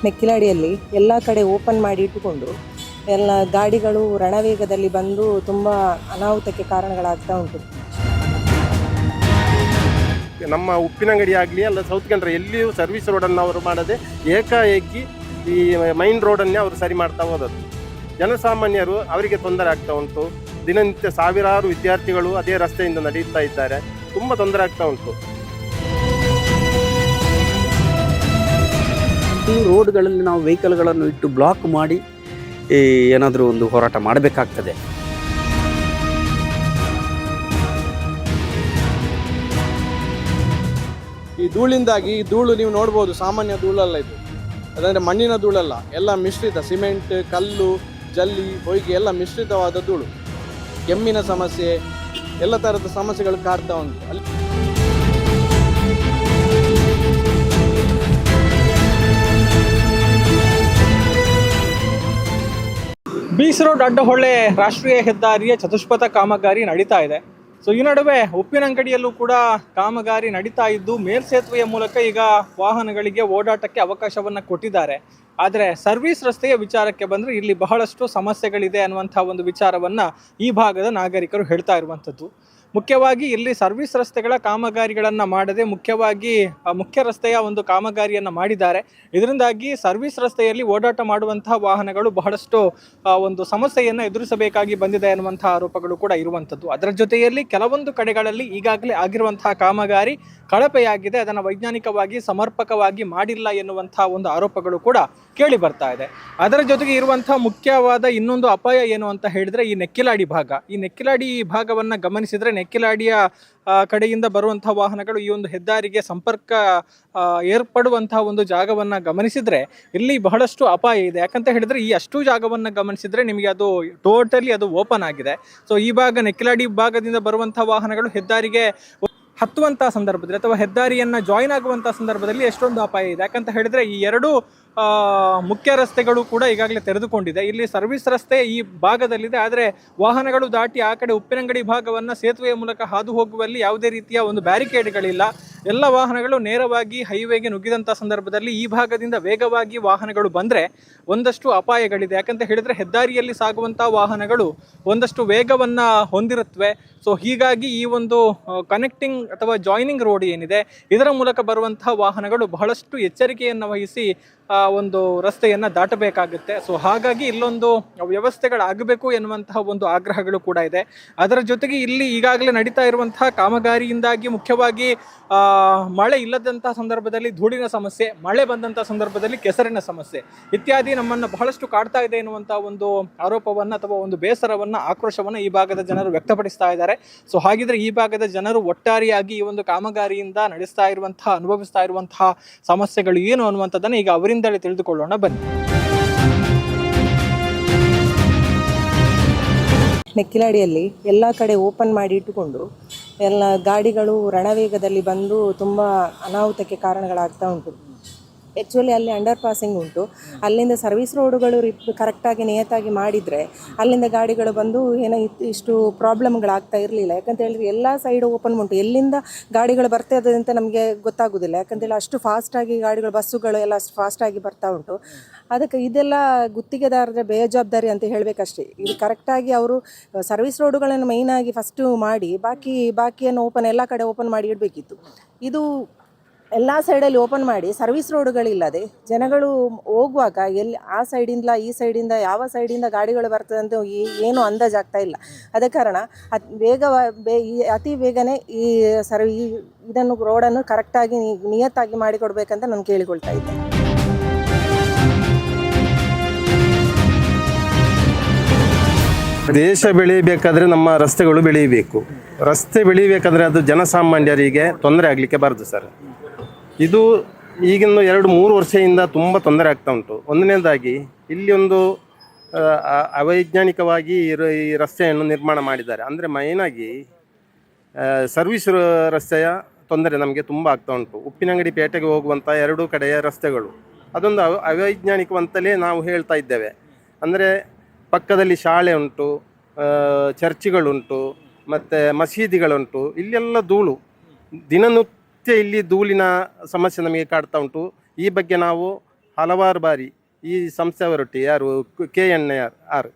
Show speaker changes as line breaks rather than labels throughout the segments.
ಮೆಕ್ಕಿಲಾಡಿಯಲ್ಲಿ ಎಲ್ಲ ಕಡೆ ಓಪನ್ ಮಾಡಿ ಇಟ್ಟುಕೊಂಡು ಎಲ್ಲ ಗಾಡಿಗಳು ರಣವೇಗದಲ್ಲಿ ಬಂದು ತುಂಬ ಅನಾಹುತಕ್ಕೆ ಕಾರಣಗಳಾಗ್ತಾ ಉಂಟು.
ನಮ್ಮ ಉಪ್ಪಿನಂಗಡಿ ಆಗಲಿ ಅಲ್ಲ ಸೌತ್ ಕೆನರಾ ಎಲ್ಲಿಯೂ ಸರ್ವಿಸ್ ರೋಡನ್ನು ಅವರು ಮಾಡದೆ ಏಕಾಏಕಿ ಈ ಮೈನ್ ರೋಡನ್ನೇ ಅವರು ಸರಿ ಮಾಡ್ತಾ ಹೋದದ್ದು. ಜನಸಾಮಾನ್ಯರು ಅವರಿಗೆ ತೊಂದರೆ ಆಗ್ತಾ ಉಂಟು. ದಿನನಿತ್ಯ ಸಾವಿರಾರು ವಿದ್ಯಾರ್ಥಿಗಳು ಅದೇ ರಸ್ತೆಯಿಂದ ನಡೆಯುತ್ತಾ ಇದ್ದಾರೆ. ತುಂಬ ತೊಂದರೆ ಆಗ್ತಾ ಉಂಟು.
ಈ ರೋಡ್ಗಳಲ್ಲಿ ನಾವು ವೆಹಿಕಲ್ಗಳನ್ನು ಇಟ್ಟು ಬ್ಲಾಕ್ ಮಾಡಿ ಏನಾದರೂ ಒಂದು ಹೋರಾಟ ಮಾಡಬೇಕಾಗ್ತದೆ.
ಈ ಧೂಳಿಂದಾಗಿ, ಈ ಧೂಳು ನೀವು ನೋಡ್ಬೋದು, ಸಾಮಾನ್ಯ ಧೂಳಲ್ಲ ಇದು, ಅದಂದರೆ ಮಣ್ಣಿನ ಧೂಳಲ್ಲ, ಎಲ್ಲ ಮಿಶ್ರಿತ ಸಿಮೆಂಟ್, ಕಲ್ಲು, ಜಲ್ಲಿ, ಹೊಯ್ಗೆ ಎಲ್ಲ ಮಿಶ್ರಿತವಾದ ಧೂಳು. ಕೆಮ್ಮಿನ ಸಮಸ್ಯೆ, ಎಲ್ಲ ಥರದ ಸಮಸ್ಯೆಗಳು ಕಾಡ್ತಾ ಉಂಟು ಅಲ್ಲಿ.
ಬೀಚ್ ರೋಡ್ ಅಡ್ಡಹೊಳೆ ರಾಷ್ಟ್ರೀಯ ಹೆದ್ದಾರಿಯ ಚತುಷ್ಪಥ ಕಾಮಗಾರಿ ನಡೀತಾ ಇದೆ. ಸೊ ಈ ನಡುವೆ ಉಪ್ಪಿನಂಗಡಿಯಲ್ಲೂ ಕೂಡ ಕಾಮಗಾರಿ ನಡೀತಾ ಇದ್ದು ಮೇಲ್ಸೇತುವೆಯ ಮೂಲಕ ಈಗ ವಾಹನಗಳಿಗೆ ಓಡಾಟಕ್ಕೆ ಅವಕಾಶವನ್ನು ಕೊಟ್ಟಿದ್ದಾರೆ. ಆದರೆ ಸರ್ವಿಸ್ ರಸ್ತೆಯ ವಿಚಾರಕ್ಕೆ ಬಂದರೆ ಇಲ್ಲಿ ಬಹಳಷ್ಟು ಸಮಸ್ಯೆಗಳಿದೆ ಅನ್ನುವಂಥ ಒಂದು ವಿಚಾರವನ್ನು ಈ ಭಾಗದ ನಾಗರಿಕರು ಹೇಳ್ತಾ ಇರುವಂಥದ್ದು. ಮುಖ್ಯವಾಗಿ ಇಲ್ಲಿ ಸರ್ವಿಸ್ ರಸ್ತೆಗಳ ಕಾಮಗಾರಿಗಳನ್ನು ಮಾಡದೆ ಮುಖ್ಯವಾಗಿ ಮುಖ್ಯ ರಸ್ತೆಯ ಒಂದು ಕಾಮಗಾರಿಯನ್ನು ಮಾಡಿದ್ದಾರೆ. ಇದರಿಂದಾಗಿ ಸರ್ವಿಸ್ ರಸ್ತೆಯಲ್ಲಿ ಓಡಾಟ ಮಾಡುವಂತಹ ವಾಹನಗಳು ಬಹಳಷ್ಟು ಒಂದು ಸಮಸ್ಯೆಯನ್ನು ಎದುರಿಸಬೇಕಾಗಿ ಬಂದಿದೆ ಅನ್ನುವಂಥ ಆರೋಪಗಳು ಕೂಡ ಇರುವಂಥದ್ದು. ಅದರ ಜೊತೆಯಲ್ಲಿ ಕೆಲವೊಂದು ಕಡೆಗಳಲ್ಲಿ ಈಗಾಗಲೇ ಆಗಿರುವಂತಹ ಕಾಮಗಾರಿ ಕಳಪೆಯಾಗಿದೆ, ಅದನ್ನು ವೈಜ್ಞಾನಿಕವಾಗಿ ಸಮರ್ಪಕವಾಗಿ ಮಾಡಿಲ್ಲ ಎನ್ನುವಂಥ ಒಂದು ಆರೋಪಗಳು ಕೂಡ ಕೇಳಿ ಬರ್ತಾ ಇದೆ. ಅದರ ಜೊತೆಗೆ ಇರುವಂತಹ ಮುಖ್ಯವಾದ ಇನ್ನೊಂದು ಅಪಾಯ ಏನು ಅಂತ ಹೇಳಿದ್ರೆ ಈ ನೆಕ್ಕಿಲಾಡಿ ಭಾಗ. ಈ ನೆಕ್ಕಿಲಾಡಿ ಭಾಗವನ್ನು ಗಮನಿಸಿದರೆ ನೆಕ್ಕಿಲಾಡಿಯ ಕಡೆಯಿಂದ ಬರುವಂತಹ ವಾಹನಗಳು ಈ ಒಂದು ಹೆದ್ದಾರಿಗೆ ಸಂಪರ್ಕ ಏರ್ಪಡುವಂತಹ ಒಂದು ಜಾಗವನ್ನು ಗಮನಿಸಿದರೆ ಇಲ್ಲಿ ಬಹಳಷ್ಟು ಅಪಾಯ ಇದೆ. ಯಾಕಂತ ಹೇಳಿದ್ರೆ ಈ ಅಷ್ಟು ಜಾಗವನ್ನು ಗಮನಿಸಿದರೆ ನಿಮಗೆ ಅದು ಟೋಟಲಿ ಅದು ಓಪನ್ ಆಗಿದೆ. ಸೊ ಈ ಭಾಗ ನೆಕ್ಕಿಲಾಡಿ ಭಾಗದಿಂದ ಬರುವಂತಹ ವಾಹನಗಳು ಹೆದ್ದಾರಿಗೆ ಹತ್ತುವಂಥ ಸಂದರ್ಭದಲ್ಲಿ ಅಥವಾ ಹೆದ್ದಾರಿಯನ್ನು ಜಾಯಿನ್ ಆಗುವಂಥ ಸಂದರ್ಭದಲ್ಲಿ ಎಷ್ಟೊಂದು ಅಪಾಯ ಇದೆ. ಯಾಕಂತ ಹೇಳಿದರೆ ಈ ಎರಡು ಮುಖ್ಯ ರಸ್ತೆಗಳು ಕೂಡ ಈಗಾಗಲೇ ತೆರೆದುಕೊಂಡಿದೆ. ಇಲ್ಲಿ ಸರ್ವಿಸ್ ರಸ್ತೆ ಈ ಭಾಗದಲ್ಲಿದೆ, ಆದರೆ ವಾಹನಗಳು ದಾಟಿ ಆ ಕಡೆ ಉಪ್ಪಿನಂಗಡಿ ಭಾಗವನ್ನು ಸೇತುವೆಯ ಮೂಲಕ ಹಾದು ಹೋಗುವಲ್ಲಿ ಯಾವುದೇ ರೀತಿಯ ಒಂದು ಬ್ಯಾರಿಕೇಡ್ಗಳಿಲ್ಲ. ಎಲ್ಲ ವಾಹನಗಳು ನೇರವಾಗಿ ಹೈವೇಗೆ ನುಗ್ಗಿದಂಥ ಸಂದರ್ಭದಲ್ಲಿ ಈ ಭಾಗದಿಂದ ವೇಗವಾಗಿ ವಾಹನಗಳು ಬಂದರೆ ಒಂದಷ್ಟು ಅಪಾಯಗಳಿದೆ. ಯಾಕಂತ ಹೇಳಿದರೆ ಹೆದ್ದಾರಿಯಲ್ಲಿ ಸಾಗುವಂಥ ವಾಹನಗಳು ಒಂದಷ್ಟು ವೇಗವನ್ನು ಹೊಂದಿರುತ್ತವೆ. ಸೊ ಹೀಗಾಗಿ ಈ ಒಂದು ಕನೆಕ್ಟಿಂಗ್ ಅಥವಾ ಜಾಯಿನಿಂಗ್ ರೋಡ್ ಏನಿದೆ ಇದರ ಮೂಲಕ ಬರುವಂತಹ ವಾಹನಗಳು ಬಹಳಷ್ಟು ಎಚ್ಚರಿಕೆಯನ್ನು ವಹಿಸಿ ಒಂದು ರಸ್ತೆಯನ್ನು ದಾಟಬೇಕಾಗುತ್ತೆ. ಸೊ ಹಾಗಾಗಿ ಇಲ್ಲೊಂದು ವ್ಯವಸ್ಥೆಗಳಾಗಬೇಕು ಎನ್ನುವಂತಹ ಒಂದು ಆಗ್ರಹಗಳು ಕೂಡ ಇದೆ. ಅದರ ಜೊತೆಗೆ ಇಲ್ಲಿ ಈಗಾಗಲೇ ನಡೀತಾ ಇರುವಂತಹ ಕಾಮಗಾರಿಯಿಂದಾಗಿ ಮುಖ್ಯವಾಗಿ ಮಳೆ ಇಲ್ಲದಂತಹ ಸಂದರ್ಭದಲ್ಲಿ ಧೂಳಿನ ಸಮಸ್ಯೆ, ಮಳೆ ಬಂದಂಥ ಸಂದರ್ಭದಲ್ಲಿ ಕೆಸರಿನ ಸಮಸ್ಯೆ ಇತ್ಯಾದಿ ನಮ್ಮನ್ನು ಬಹಳಷ್ಟು ಕಾಡ್ತಾ ಇದೆ ಎನ್ನುವಂಥ ಒಂದು ಆರೋಪವನ್ನು ಅಥವಾ ಒಂದು ಬೇಸರವನ್ನು, ಆಕ್ರೋಶವನ್ನು ಈ ಭಾಗದ ಜನರು ವ್ಯಕ್ತಪಡಿಸ್ತಾ ಇದ್ದಾರೆ. ಸೊ ಹಾಗಿದ್ರೆ ಈ ಭಾಗದ ಜನರು ಒಟ್ಟಾರೆಯಾಗಿ ಈ ಒಂದು ಕಾಮಗಾರಿಯಿಂದ ಅನುಭವಿಸ್ತಾ ಇರುವಂತಹ ಸಮಸ್ಯೆಗಳು ಏನು ಅನ್ನುವಂಥದ್ದನ್ನು ಈಗ ಅವರಿಂದಲೇ ತಿಳಿದುಕೊಳ್ಳೋಣ ಬನ್ನಿ.
ಮೆಕ್ಕಿಲಾಡಿಯಲ್ಲಿ ಎಲ್ಲ ಕಡೆ ಓಪನ್ ಮಾಡಿ ಇಟ್ಟುಕೊಂಡು ಎಲ್ಲ ಗಾಡಿಗಳು ರಣವೇಗದಲ್ಲಿ ಬಂದು ತುಂಬ ಅನಾಹುತಕ್ಕೆ ಕಾರಣಗಳಾಗ್ತಾ ಉಂಟು. ಆ್ಯಕ್ಚುಲಿ ಅಲ್ಲಿ ಅಂಡರ್ ಪಾಸಿಂಗ್ ಉಂಟು, ಅಲ್ಲಿಂದ ಸರ್ವಿಸ್ ರೋಡುಗಳು ಕರೆಕ್ಟಾಗಿ ನಿಯತಾಗಿ ಮಾಡಿದರೆ ಅಲ್ಲಿಂದ ಗಾಡಿಗಳು ಬಂದು ಏನೋ ಇಷ್ಟು ಪ್ರಾಬ್ಲಮ್ಗಳಾಗ್ತಾ ಇರಲಿಲ್ಲ. ಯಾಕಂತ ಹೇಳಿದ್ರೆ ಎಲ್ಲ ಸೈಡ್ ಓಪನ್ ಉಂಟು, ಎಲ್ಲಿಂದ ಗಾಡಿಗಳು ಬರ್ತಾ ಇದೆ ಅಂತ ನಮಗೆ ಗೊತ್ತಾಗೋದಿಲ್ಲ. ಯಾಕಂತೇಳಿ ಅಷ್ಟು ಫಾಸ್ಟಾಗಿ ಗಾಡಿಗಳು, ಬಸ್ಸುಗಳು ಎಲ್ಲ ಅಷ್ಟು ಫಾಸ್ಟಾಗಿ ಬರ್ತಾ ಉಂಟು. ಅದಕ್ಕೆ ಇದೆಲ್ಲ ಗುತ್ತಿಗೆದಾರರ ಬೇಜವಾಬ್ದಾರಿ ಅಂತ ಹೇಳಬೇಕಷ್ಟೇ. ಇದು ಕರೆಕ್ಟಾಗಿ ಅವರು ಸರ್ವಿಸ್ ರೋಡುಗಳನ್ನು ಮೈನಾಗಿ ಫಸ್ಟು ಮಾಡಿ ಬಾಕಿಯನ್ನು ಎಲ್ಲ ಕಡೆ ಓಪನ್ ಮಾಡಿ ಇಡಬೇಕಿತ್ತು. ಇದು ಎಲ್ಲ ಸೈಡಲ್ಲಿ ಓಪನ್ ಮಾಡಿ ಸರ್ವಿಸ್ ರೋಡುಗಳಿಲ್ಲದೆ ಜನಗಳು ಹೋಗುವಾಗ ಎಲ್ಲಿ ಆ ಸೈಡಿಂದ ಈ ಸೈಡಿಂದ ಯಾವ ಸೈಡಿಂದ ಗಾಡಿಗಳು ಬರ್ತದೆ ಅಂತ ಏನೂ ಅಂದಾಜಾಗ್ತಾ ಇಲ್ಲ. ಅದ ಕಾರಣ ಅತಿ ಬೇಗನೆ ಇದನ್ನು ರೋಡನ್ನು ಕರೆಕ್ಟಾಗಿ ನಿಯತ್ತಾಗಿ ಮಾಡಿಕೊಡ್ಬೇಕಂತ ನಾನು ಕೇಳಿಕೊಳ್ತಾ ಇದ್ದೆ.
ದೇಶ ಬೆಳೀಬೇಕಾದ್ರೆ ನಮ್ಮ ರಸ್ತೆಗಳು ಬೆಳೀಬೇಕು. ರಸ್ತೆ ಬೆಳೀಬೇಕಾದ್ರೆ ಅದು ಜನಸಾಮಾನ್ಯರಿಗೆ ತೊಂದರೆ ಆಗಲಿಕ್ಕೆ ಬಾರದು ಸರ್. ಇದು ಈಗಿನ 2-3 ವರ್ಷದಿಂದ ತುಂಬ ತೊಂದರೆ ಆಗ್ತಾ ಉಂಟು. ಒಂದನೇದಾಗಿ ಇಲ್ಲಿ ಒಂದು ಅವೈಜ್ಞಾನಿಕವಾಗಿ ಈ ರಸ್ತೆಯನ್ನು ನಿರ್ಮಾಣ ಮಾಡಿದ್ದಾರೆ. ಅಂದರೆ ಮೈನಾಗಿ ಸರ್ವಿಸ್ ರಸ್ತೆಯ ತೊಂದರೆ ನಮಗೆ ತುಂಬ ಆಗ್ತಾ ಉಂಟು. ಉಪ್ಪಿನಂಗಡಿ ಪೇಟೆಗೆ ಹೋಗುವಂಥ 2 ಕಡೆಯ ರಸ್ತೆಗಳು ಅದೊಂದು ಅವೈಜ್ಞಾನಿಕವಂತಲೇ ನಾವು ಹೇಳ್ತಾ ಇದ್ದೇವೆ. ಅಂದರೆ ಪಕ್ಕದಲ್ಲಿ ಶಾಲೆ ಉಂಟು, ಚರ್ಚ್ಗಳುಂಟು, ಮತ್ತು ಮಸೀದಿಗಳುಂಟು. ಇಲ್ಲೆಲ್ಲ ಧೂಳು, ದಿನನಿತ್ಯ ಇಲ್ಲಿ ಧೂಳಿನ ಸಮಸ್ಯೆ ನಮಗೆ ಕಾಡ್ತಾ ಉಂಟು. ಈ ಬಗ್ಗೆ ನಾವು ಹಲವಾರು ಬಾರಿ ಈ ಸಂಸ್ಥೆಯವರೊಟ್ಟಿಗೆ ಯಾರು KNR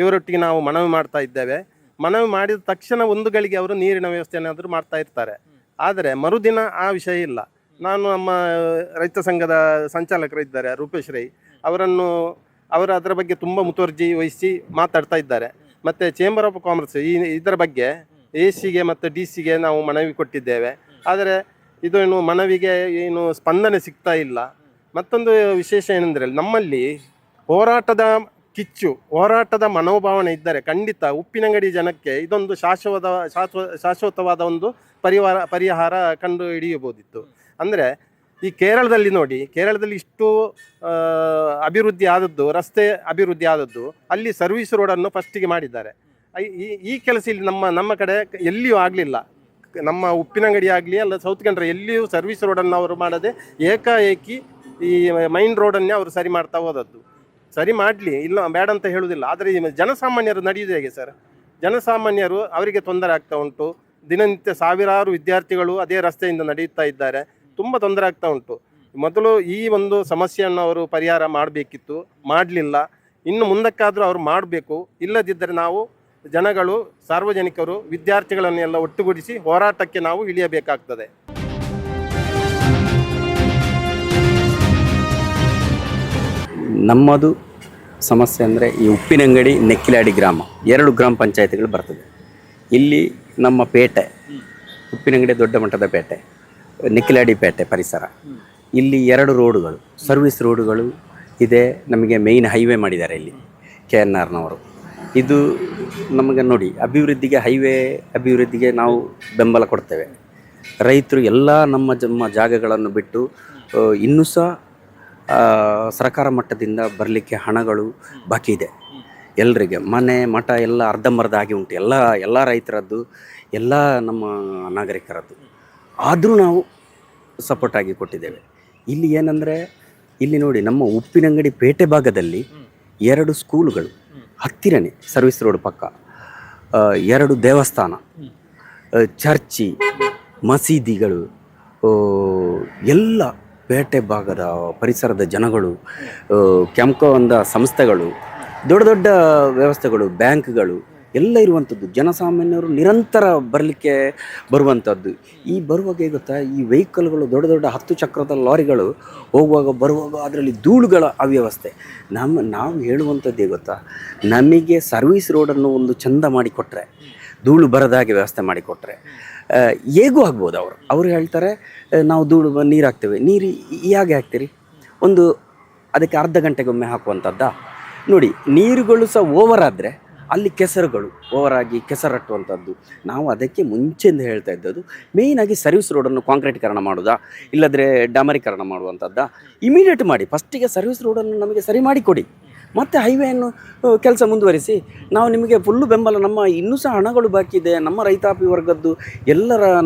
ಇವರೊಟ್ಟಿಗೆ ನಾವು ಮನವಿ ಮಾಡ್ತಾ ಇದ್ದೇವೆ. ಮನವಿ ಮಾಡಿದ ತಕ್ಷಣ ಒಂದು ಗಳಿಗೆ ಅವರು ನೀರಿನ ವ್ಯವಸ್ಥೆಯನ್ನಾದರೂ ಮಾಡ್ತಾ ಇರ್ತಾರೆ. ಆದರೆ ಮರುದಿನ ಆ ವಿಷಯ ಇಲ್ಲ. ನಾನು ನಮ್ಮ ರೈತ ಸಂಘದ ಸಂಚಾಲಕರು ಇದ್ದಾರೆ ರೂಪೇಶ್ ರೈ, ಅವರು ಅದರ ಬಗ್ಗೆ ತುಂಬ ಮುತುವರ್ಜಿ ವಹಿಸಿ ಮಾತಾಡ್ತಾ ಇದ್ದಾರೆ. ಮತ್ತು ಚೇಂಬರ್ ಆಫ್ ಕಾಮರ್ಸ್ ಇದರ ಬಗ್ಗೆ AC ಮತ್ತು DC ನಾವು ಮನವಿ ಕೊಟ್ಟಿದ್ದೇವೆ. ಆದರೆ ಇದು ಮನವಿಗೆ ಏನು ಸ್ಪಂದನೆ ಸಿಗ್ತಾ ಇಲ್ಲ. ಮತ್ತೊಂದು ವಿಶೇಷ ಏನೆಂದರೆ ನಮ್ಮಲ್ಲಿ ಹೋರಾಟದ ಮನೋಭಾವನೆ ಇದ್ದರೆ ಖಂಡಿತ ಉಪ್ಪಿನಂಗಡಿ ಜನಕ್ಕೆ ಇದೊಂದು ಶಾಶ್ವತವಾದ ಒಂದು ಪರಿಹಾರ ಕಂಡು ಹಿಡಿಯಬಹುದಿತ್ತು. ಅಂದರೆ ಈ ಕೇರಳದಲ್ಲಿ ನೋಡಿ, ಕೇರಳದಲ್ಲಿ ಇಷ್ಟು ರಸ್ತೆ ಅಭಿವೃದ್ಧಿ ಆದದ್ದು ಅಲ್ಲಿ ಸರ್ವಿಸ್ ರೋಡನ್ನು ಫಸ್ಟಿಗೆ ಮಾಡಿದ್ದಾರೆ. ಈ ಕೆಲಸ ಇಲ್ಲಿ ನಮ್ಮ ಕಡೆ ಎಲ್ಲಿಯೂ ಆಗಲಿಲ್ಲ. ನಮ್ಮ ಉಪ್ಪಿನಂಗಡಿ ಆಗಲಿ ಅಲ್ಲ ಸೌತ್ ಕನ್ನಡ ಎಲ್ಲಿಯೂ ಸರ್ವಿಸ್ ರೋಡನ್ನು ಅವರು ಮಾಡದೆ ಏಕಾಏಕಿ ಈ ಮೈನ್ ರೋಡನ್ನೇ ಅವರು ಸರಿ ಮಾಡ್ತಾ ಹೋದದ್ದು. ಸರಿ ಮಾಡಲಿ, ಇಲ್ಲ ಬೇಡ ಅಂತ ಹೇಳುವುದಿಲ್ಲ. ಆದರೆ ಈ ಜನಸಾಮಾನ್ಯರು ನಡೆಯುವುದು ಹೇಗೆ ಸರ್? ಜನಸಾಮಾನ್ಯರು ಅವರಿಗೆ ತೊಂದರೆ ಆಗ್ತಾ ಉಂಟು. ದಿನನಿತ್ಯ ಸಾವಿರಾರು ವಿದ್ಯಾರ್ಥಿಗಳು ಅದೇ ರಸ್ತೆಯಿಂದ ನಡೆಯುತ್ತಾ ಇದ್ದಾರೆ. ತುಂಬ ತೊಂದರೆ ಆಗ್ತಾ ಉಂಟು. ಮೊದಲು ಈ ಒಂದು ಸಮಸ್ಯೆಯನ್ನು ಅವರು ಪರಿಹಾರ ಮಾಡಬೇಕಿತ್ತು, ಮಾಡಲಿಲ್ಲ. ಇನ್ನು ಮುಂದಕ್ಕಾದರೂ ಅವರು ಮಾಡಬೇಕು. ಇಲ್ಲದಿದ್ದರೆ ನಾವು ಜನಗಳು, ಸಾರ್ವಜನಿಕರು, ವಿದ್ಯಾರ್ಥಿಗಳನ್ನೆಲ್ಲ ಒಟ್ಟುಗೂಡಿಸಿ ಹೋರಾಟಕ್ಕೆ ನಾವು ಇಳಿಯಬೇಕಾಗ್ತದೆ.
ನಮ್ಮದು ಸಮಸ್ಯೆ ಅಂದರೆ ಈ ಉಪ್ಪಿನಂಗಡಿ, ನೆಕ್ಕಿಲಾಡಿ ಗ್ರಾಮ 2 ಗ್ರಾಮ ಪಂಚಾಯತಿಗಳು ಬರ್ತದೆ. ಇಲ್ಲಿ ನಮ್ಮ ಪೇಟೆ, ಉಪ್ಪಿನಂಗಡಿ ದೊಡ್ಡ ಮಟ್ಟದ ಪೇಟೆ, ನೆಕ್ಕಿಲಾಡಿ ಪೇಟೆ ಪರಿಸರ, ಇಲ್ಲಿ 2 ರೋಡುಗಳು, ಸರ್ವಿಸ್ ರೋಡುಗಳು ಇದೆ. ನಮಗೆ ಮೇಯ್ನ್ ಹೈವೇ ಮಾಡಿದ್ದಾರೆ ಇಲ್ಲಿ KNRನವರು. ಇದು ನಮಗೆ ನೋಡಿ, ಹೈವೇ ಅಭಿವೃದ್ಧಿಗೆ ನಾವು ಬೆಂಬಲ ಕೊಡ್ತೇವೆ. ರೈತರು ಎಲ್ಲ ನಮ್ಮ ಜಾಗಗಳನ್ನು ಬಿಟ್ಟು ಇನ್ನೂ ಸಹ ಸರ್ಕಾರ ಮಟ್ಟದಿಂದ ಬರಲಿಕ್ಕೆ ಹಣಗಳು ಬಾಕಿ ಇದೆ. ಎಲ್ಲರಿಗೆ ಮನೆ ಮಠ ಎಲ್ಲ ಅರ್ಧಂಬರ್ಧ ಆಗಿ ಉಂಟು, ಎಲ್ಲ ರೈತರದ್ದು, ಎಲ್ಲ ನಮ್ಮ ನಾಗರಿಕರದ್ದು. ಆದರೂ ನಾವು ಸಪೋರ್ಟಾಗಿ ಕೊಟ್ಟಿದ್ದೇವೆ. ಇಲ್ಲಿ ಏನಂದರೆ, ಇಲ್ಲಿ ನೋಡಿ ನಮ್ಮ ಉಪ್ಪಿನಂಗಡಿ ಪೇಟೆ ಭಾಗದಲ್ಲಿ 2 ಸ್ಕೂಲುಗಳು ಹತ್ತಿರನೇ, ಸರ್ವಿಸ್ ರೋಡ್ ಪಕ್ಕ 2 ದೇವಸ್ಥಾನ, ಚರ್ಚಿ, ಮಸೀದಿಗಳು, ಎಲ್ಲ ಪೇಟೆ ಭಾಗದ ಪರಿಸರದ ಜನಗಳು, ಕ್ಯಾಂಪ್ಕೋ ಅಂದ ಸಂಸ್ಥೆಗಳು, ದೊಡ್ಡ ದೊಡ್ಡ ವ್ಯವಸ್ಥೆಗಳು, ಬ್ಯಾಂಕ್ಗಳು ಎಲ್ಲ ಇರುವಂಥದ್ದು. ಜನಸಾಮಾನ್ಯರು ನಿರಂತರ ಬರುವಂಥದ್ದು. ಈ ಬರುವಾಗ ಗೊತ್ತಾ, ಈ ವೆಹಿಕಲ್ಗಳು ದೊಡ್ಡ ದೊಡ್ಡ 10 ಚಕ್ರದ ಲಾರಿಗಳು ಬರುವಾಗ ಅದರಲ್ಲಿ ಧೂಳುಗಳ ಅವ್ಯವಸ್ಥೆ. ನಾವು ಹೇಳುವಂಥದ್ದೇ ಗೊತ್ತಾ, ನಮಗೆ ಸರ್ವಿಸ್ ರೋಡನ್ನು ಒಂದು ಚಂದ ಮಾಡಿಕೊಟ್ರೆ, ಧೂಳು ಬರದಾಗೆ ವ್ಯವಸ್ಥೆ ಮಾಡಿಕೊಟ್ರೆ ಹೇಗೂ ಆಗ್ಬೋದು. ಅವರು ಹೇಳ್ತಾರೆ ನಾವು ನೀರು ಹಾಕ್ತೇವೆ. ನೀರು ಹೇಗೆ ಹಾಕ್ತೀರಿ? ಅದಕ್ಕೆ ಅರ್ಧ ಗಂಟೆಗೊಮ್ಮೆ ಹಾಕುವಂಥದ್ದಾ? ನೋಡಿ, ನೀರುಗಳು ಸಹ ಓವರ್ ಆದರೆ ಅಲ್ಲಿ ಕೆಸರುಗಳು ಓವರಾಗಿ ಕೆಸರಟ್ಟುವಂಥದ್ದು. ನಾವು ಅದಕ್ಕೆ ಮುಂಚೆಯಿಂದ ಹೇಳ್ತಾ ಇದ್ದದ್ದು, ಮೇಯ್ನಾಗಿ ಸರ್ವಿಸ್ ರೋಡನ್ನು ಕಾಂಕ್ರೀಟೀಕರಣ ಮಾಡೋದಾ, ಇಲ್ಲದ್ರೆ ಡಾಮರೀಕರಣ ಮಾಡುವಂಥದ್ದಾ? ಇಮಿಡಿಯೇಟ್ ಮಾಡಿ, ಫಸ್ಟಿಗೆ ಸರ್ವಿಸ್ ರೋಡನ್ನು ನಮಗೆ ಸರಿ ಮಾಡಿಕೊಡಿ, ಮತ್ತು ಹೈವೇಯನ್ನು ಕೆಲಸ ಮುಂದುವರಿಸಿ. ನಾವು ನಿಮಗೆ ಫುಲ್ಲು ಬೆಂಬಲ. ನಮ್ಮ ಇನ್ನೂ ಸಹ ಹಣಗಳು ಬಾಕಿ ಇದೆ. ನಮ್ಮ ರೈತಾಪಿ ವರ್ಗದ್ದು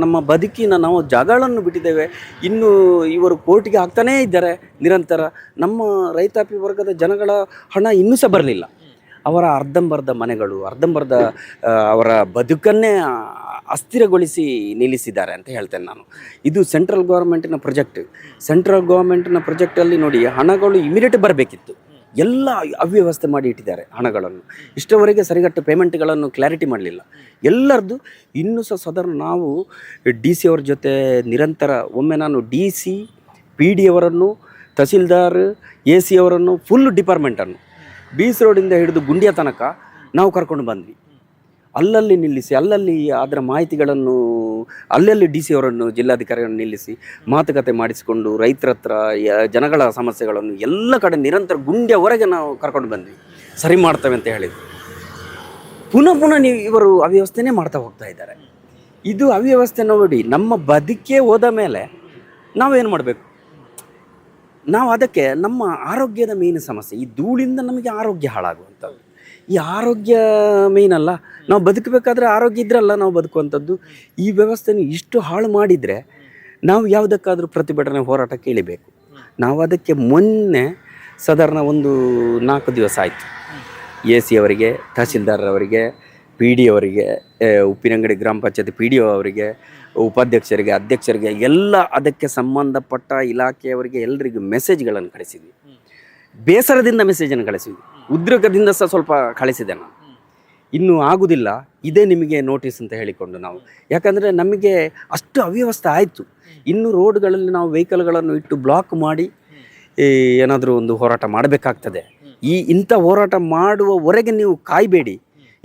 ನಮ್ಮ ಬದುಕಿನ ನಾವು ಜಾಗಗಳನ್ನು ಬಿಟ್ಟಿದ್ದೇವೆ. ಇನ್ನು ಇವರು ಕೋರ್ಟಿಗೆ ಹಾಕ್ತಾನೇ ಇದ್ದಾರೆ ನಿರಂತರ. ನಮ್ಮ ರೈತಾಪಿ ವರ್ಗದ ಜನಗಳ ಹಣ ಇನ್ನೂ ಸಹ ಬರಲಿಲ್ಲ. ಅವರ ಅರ್ಧಂಬರ್ಧ ಮನೆಗಳು, ಅರ್ಧಂಬರ್ಧ ಅವರ ಬದುಕನ್ನೇ ಅಸ್ಥಿರಗೊಳಿಸಿ ನಿಲ್ಲಿಸಿದ್ದಾರೆ ಅಂತ ಹೇಳ್ತೇನೆ ನಾನು. ಇದು ಸೆಂಟ್ರಲ್ ಗೌರ್ಮೆಂಟಿನ ಪ್ರಾಜೆಕ್ಟ್. ಸೆಂಟ್ರಲ್ ಗೌರ್ಮೆಂಟಿನ ಪ್ರಾಜೆಕ್ಟಲ್ಲಿ ನೋಡಿ, ಹಣಗಳು ಇಮಿಡಿಯೇಟ್ ಬರಬೇಕಿತ್ತು. ಎಲ್ಲ ಅವ್ಯವಸ್ಥೆ ಮಾಡಿ ಇಟ್ಟಿದ್ದಾರೆ ಹಣಗಳನ್ನು. ಇಷ್ಟವರೆಗೆ ಸರಿಗಟ್ಟ ಪೇಮೆಂಟ್ಗಳನ್ನು ಕ್ಲಾರಿಟಿ ಮಾಡಲಿಲ್ಲ ಎಲ್ಲರದ್ದು. ಇನ್ನೂ ಸಹ ಸಾಧಾರಣ ನಾವು DC ಅವ್ರ ಜೊತೆ ನಿರಂತರ, ಒಮ್ಮೆ ನಾನು DC, PD ಅವರನ್ನು, ತಹಸೀಲ್ದಾರ್, AC ಅವರನ್ನು, ಫುಲ್ ಡಿಪಾರ್ಟ್ಮೆಂಟನ್ನು BC ರೋಡಿಂದ ಹಿಡಿದು ಗುಂಡಿಯ ತನಕ ನಾವು ಕರ್ಕೊಂಡು ಬಂದ್ವಿ. ಅಲ್ಲಲ್ಲಿ ನಿಲ್ಲಿಸಿ, ಅಲ್ಲಲ್ಲಿ ಅದರ ಮಾಹಿತಿಗಳನ್ನು ಅಲ್ಲಲ್ಲಿ DC ಅವರನ್ನು, ಜಿಲ್ಲಾಧಿಕಾರಿಯನ್ನು ನಿಲ್ಲಿಸಿ ಮಾತುಕತೆ ಮಾಡಿಸಿಕೊಂಡು ರೈತರ ಹತ್ರ ಜನಗಳ ಸಮಸ್ಯೆಗಳನ್ನು ಎಲ್ಲ ಕಡೆ ನಿರಂತರ ಗುಂಡಿಯವರೆಗೆ ನಾವು ಕರ್ಕೊಂಡು ಬಂದ್ವಿ. ಸರಿ ಮಾಡ್ತೇವೆ ಅಂತ ಹೇಳಿದ್ರು. ಪುನಃ ಇವರು ಅವ್ಯವಸ್ಥೆನೇ ಮಾಡ್ತಾ ಹೋಗ್ತಾ ಇದ್ದಾರೆ. ಇದು ಅವ್ಯವಸ್ಥೆ ನೋಡಿ, ನಮ್ಮ ಬದುಕೇ ಹೋದ ಮೇಲೆ ನಾವೇನು ಮಾಡಬೇಕು? ನಾವು ಅದಕ್ಕೆ ನಮ್ಮ ಆರೋಗ್ಯದ ಮೇನ್ ಸಮಸ್ಯೆ. ಈ ಧೂಳಿಂದ ನಮಗೆ ಆರೋಗ್ಯ ಹಾಳಾಗುವಂಥದ್ದು. ಈ ಆರೋಗ್ಯ ಮೇನ್ ಅಲ್ಲ. ನಾವು ಬದುಕಬೇಕಾದ್ರೆ ಆರೋಗ್ಯ ಇದ್ರಲ್ಲ ನಾವು ಬದುಕುವಂಥದ್ದು. ಈ ವ್ಯವಸ್ಥೆನ ಇಷ್ಟು ಹಾಳು ಮಾಡಿದರೆ ನಾವು ಯಾವುದಕ್ಕಾದರೂ ಪ್ರತಿಭಟನೆ ಹೋರಾಟಕ್ಕೆ ಇಳಿಬೇಕು. ನಾವು ಅದಕ್ಕೆ ಮೊನ್ನೆ ಸಾಧಾರಣ 4 ದಿವಸ ಆಯಿತು. AC ಅವರಿಗೆ, ತಹಸೀಲ್ದಾರ್ ಅವರಿಗೆ, PD ಅವರಿಗೆ, ಉಪ್ಪಿನಂಗಡಿ ಗ್ರಾಮ ಪಂಚಾಯತಿ PDO ಅವರಿಗೆ, ಉಪಾಧ್ಯಕ್ಷರಿಗೆ, ಅಧ್ಯಕ್ಷರಿಗೆ ಎಲ್ಲ ಅದಕ್ಕೆ ಸಂಬಂಧಪಟ್ಟ ಇಲಾಖೆಯವರಿಗೆ ಎಲ್ಲರಿಗೂ ಮೆಸೇಜ್ಗಳನ್ನು ಕಳಿಸಿದ್ವಿ. ಬೇಸರದಿಂದ ಮೆಸೇಜನ್ನು ಕಳಿಸಿದ್ವಿ, ಉದ್ರೇಕದಿಂದ ಸಹ ಸ್ವಲ್ಪ ಕಳಿಸಿದೆ ನಾನು. ಇನ್ನೂ ಆಗುವುದಿಲ್ಲ, ಇದೇ ನಿಮಗೆ ನೋಟಿಸ್ ಅಂತ ಹೇಳಿಕೊಂಡು ನಾವು, ಯಾಕಂದರೆ ನಮಗೆ ಅಷ್ಟು ಅವ್ಯವಸ್ಥೆ ಆಯಿತು. ಇನ್ನು ರೋಡ್ಗಳಲ್ಲಿ ನಾವು ವೆಹಿಕಲ್ಗಳನ್ನು ಇಟ್ಟು ಬ್ಲಾಕ್ ಮಾಡಿ ಏನಾದರೂ ಒಂದು ಹೋರಾಟ ಮಾಡಬೇಕಾಗ್ತದೆ. ಇಂಥ ಹೋರಾಟ ಮಾಡುವವರೆಗೆ ನೀವು ಕಾಯಬೇಡಿ.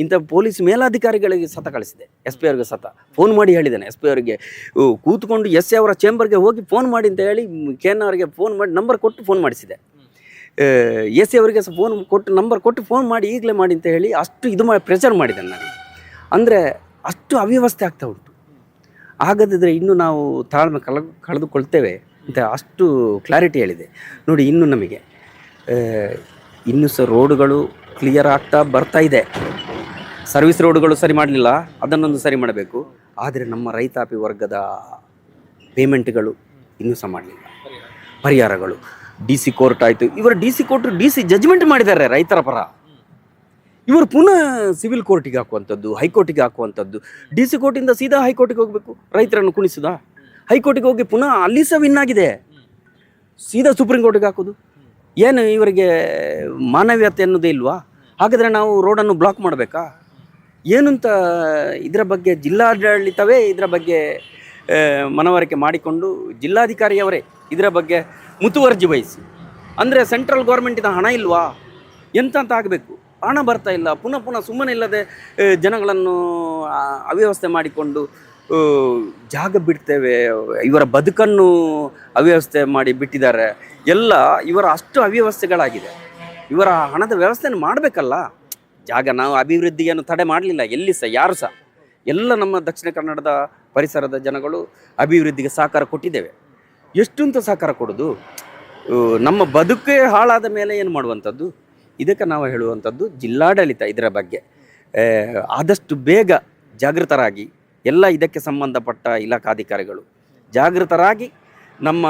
ಇಂಥ ಪೊಲೀಸ್ ಮೇಲಾಧಿಕಾರಿಗಳಿಗೆ ಸತ ಕಳಿಸಿದೆ, ಎಸ್ ಪಿ ಅವ್ರಿಗೆ ಸತ ಫೋನ್ ಮಾಡಿ ಹೇಳಿದ್ದೇನೆ. ಎಸ್ ಪಿ ಅವರಿಗೆ ಕೂತ್ಕೊಂಡು ಎಸ್ ಅವರ ಚೇಂಬರ್ಗೆ ಹೋಗಿ ಫೋನ್ ಮಾಡಿ ಅಂತ ಹೇಳಿ ಕೆ ಎನ್ ಅವರಿಗೆ ಫೋನ್ ಮಾಡಿ ನಂಬರ್ ಕೊಟ್ಟು ಫೋನ್ ಮಾಡಿಸಿದೆ. ಎಸ್ ಅವರಿಗೆ ಸಹ ಫೋನ್ ಕೊಟ್ಟು ನಂಬರ್ ಕೊಟ್ಟು ಫೋನ್ ಮಾಡಿ ಈಗಲೇ ಮಾಡಿ ಅಂತ ಹೇಳಿ ಅಷ್ಟು ಇದು ಮಾಡಿ ಪ್ರೆಷರ್ ಮಾಡಿದ್ದೇನೆ ನಾನು. ಅಂದರೆ ಅಷ್ಟು ಅವ್ಯವಸ್ಥೆ ಆಗ್ತಾ ಉಂಟು. ಆಗದಿದ್ದರೆ ಇನ್ನು ನಾವು ತಾಳ್ಮೆ ಕಳೆದುಕೊಳ್ತೇವೆ ಅಂತ ಅಷ್ಟು ಕ್ಲಾರಿಟಿ ಹೇಳಿದೆ ನೋಡಿ. ಇನ್ನು ನಮಗೆ ಇನ್ನೂ ಸಹ ರೋಡುಗಳು ಕ್ಲಿಯರ್ ಆಗ್ತಾ ಬರ್ತಾ ಇದೆ. ಸರ್ವಿಸ್ ರೋಡುಗಳು ಸರಿ ಮಾಡಲಿಲ್ಲ, ಅದನ್ನೊಂದು ಸರಿ ಮಾಡಬೇಕು. ಆದರೆ ನಮ್ಮ ರೈತಾಪಿ ವರ್ಗದ ಪೇಮೆಂಟ್ಗಳು ಇನ್ನೂ ಸಹ ಮಾಡಲಿಲ್ಲ. ಪರಿಹಾರಗಳು DC ಕೋರ್ಟ್ ಆಯಿತು, ಇವರು DC ಕೋರ್ಟ್ DC ಜಜ್ಮೆಂಟ್ ಮಾಡಿದ್ದಾರೆ ರೈತರ ಪರ. ಇವರು ಪುನಃ ಸಿವಿಲ್ ಕೋರ್ಟಿಗೆ ಹಾಕುವಂಥದ್ದು, ಹೈಕೋರ್ಟಿಗೆ ಹಾಕುವಂಥದ್ದು. DC ಕೋರ್ಟಿಂದ ಸೀದಾ ಹೈಕೋರ್ಟಿಗೆ ಹೋಗಬೇಕು, ರೈತರನ್ನು ಕುಣಿಸುದಾ? ಹೈಕೋರ್ಟಿಗೆ ಹೋಗಿ ಪುನಃ ಅಲ್ಲಿ ಸಹ ವಿನ್ ಆಗಿದೆ, ಸೀದಾ ಸುಪ್ರೀಂ ಕೋರ್ಟಿಗೆ ಹಾಕೋದು. ಏನು ಇವರಿಗೆ ಮಾನವೀಯತೆ ಅನ್ನೋದೇ ಇಲ್ವಾ? ಹಾಗಾದರೆ ನಾವು ರೋಡನ್ನು ಬ್ಲಾಕ್ ಮಾಡಬೇಕಾ ಏನಂತ? ಇದರ ಬಗ್ಗೆ ಜಿಲ್ಲಾಡಳಿತವೇ ಇದರ ಬಗ್ಗೆ ಮನವರಿಕೆ ಮಾಡಿಕೊಂಡು ಜಿಲ್ಲಾಧಿಕಾರಿಯವರೇ ಇದರ ಬಗ್ಗೆ ಮುತುವರ್ಜಿ ವಹಿಸಿ. ಅಂದರೆ ಸೆಂಟ್ರಲ್ ಗೌರ್ಮೆಂಟಿನ ಹಣ ಇಲ್ವಾ ಎಂತ ಅಂತ ಆಗಬೇಕು. ಹಣ ಬರ್ತಾ ಇಲ್ಲ, ಪುನಃ ಸುಮ್ಮನೆ ಇಲ್ಲದೆ ಜನಗಳನ್ನು ಅವ್ಯವಸ್ಥೆ ಮಾಡಿಕೊಂಡು ಜಾಗ ಬಿಡ್ತೇವೆ. ಇವರ ಬದುಕನ್ನು ಅವ್ಯವಸ್ಥೆ ಮಾಡಿ ಬಿಟ್ಟಿದ್ದಾರೆ. ಎಲ್ಲ ಇವರ ಅಷ್ಟು ಅವ್ಯವಸ್ಥೆಗಳಾಗಿದೆ. ಇವರ ಹಣದ ವ್ಯವಸ್ಥೆಯನ್ನು ಮಾಡಬೇಕಲ್ಲ. ಜಾಗ ನಾವು ಅಭಿವೃದ್ಧಿಯನ್ನು ತಡೆ ಮಾಡಲಿಲ್ಲ ಎಲ್ಲಿ ಸಹ, ಯಾರು ಸಹ. ಎಲ್ಲ ನಮ್ಮ ದಕ್ಷಿಣ ಕನ್ನಡದ ಪರಿಸರದ ಜನಗಳು ಅಭಿವೃದ್ಧಿಗೆ ಸಹಕಾರ ಕೊಟ್ಟಿದ್ದೇವೆ. ಎಷ್ಟು ಅಂತ ಸಹಕಾರ ಕೊಡೋದು? ನಮ್ಮ ಬದುಕೇ ಹಾಳಾದ ಮೇಲೆ ಏನು ಮಾಡುವಂಥದ್ದು? ಇದಕ್ಕೆ ನಾವು ಹೇಳುವಂಥದ್ದು, ಜಿಲ್ಲಾಡಳಿತ ಇದರ ಬಗ್ಗೆ ಆದಷ್ಟು ಬೇಗ ಜಾಗೃತರಾಗಿ, ಎಲ್ಲ ಇದಕ್ಕೆ ಸಂಬಂಧಪಟ್ಟ ಇಲಾಖಾಧಿಕಾರಿಗಳು ಜಾಗೃತರಾಗಿ ನಮ್ಮ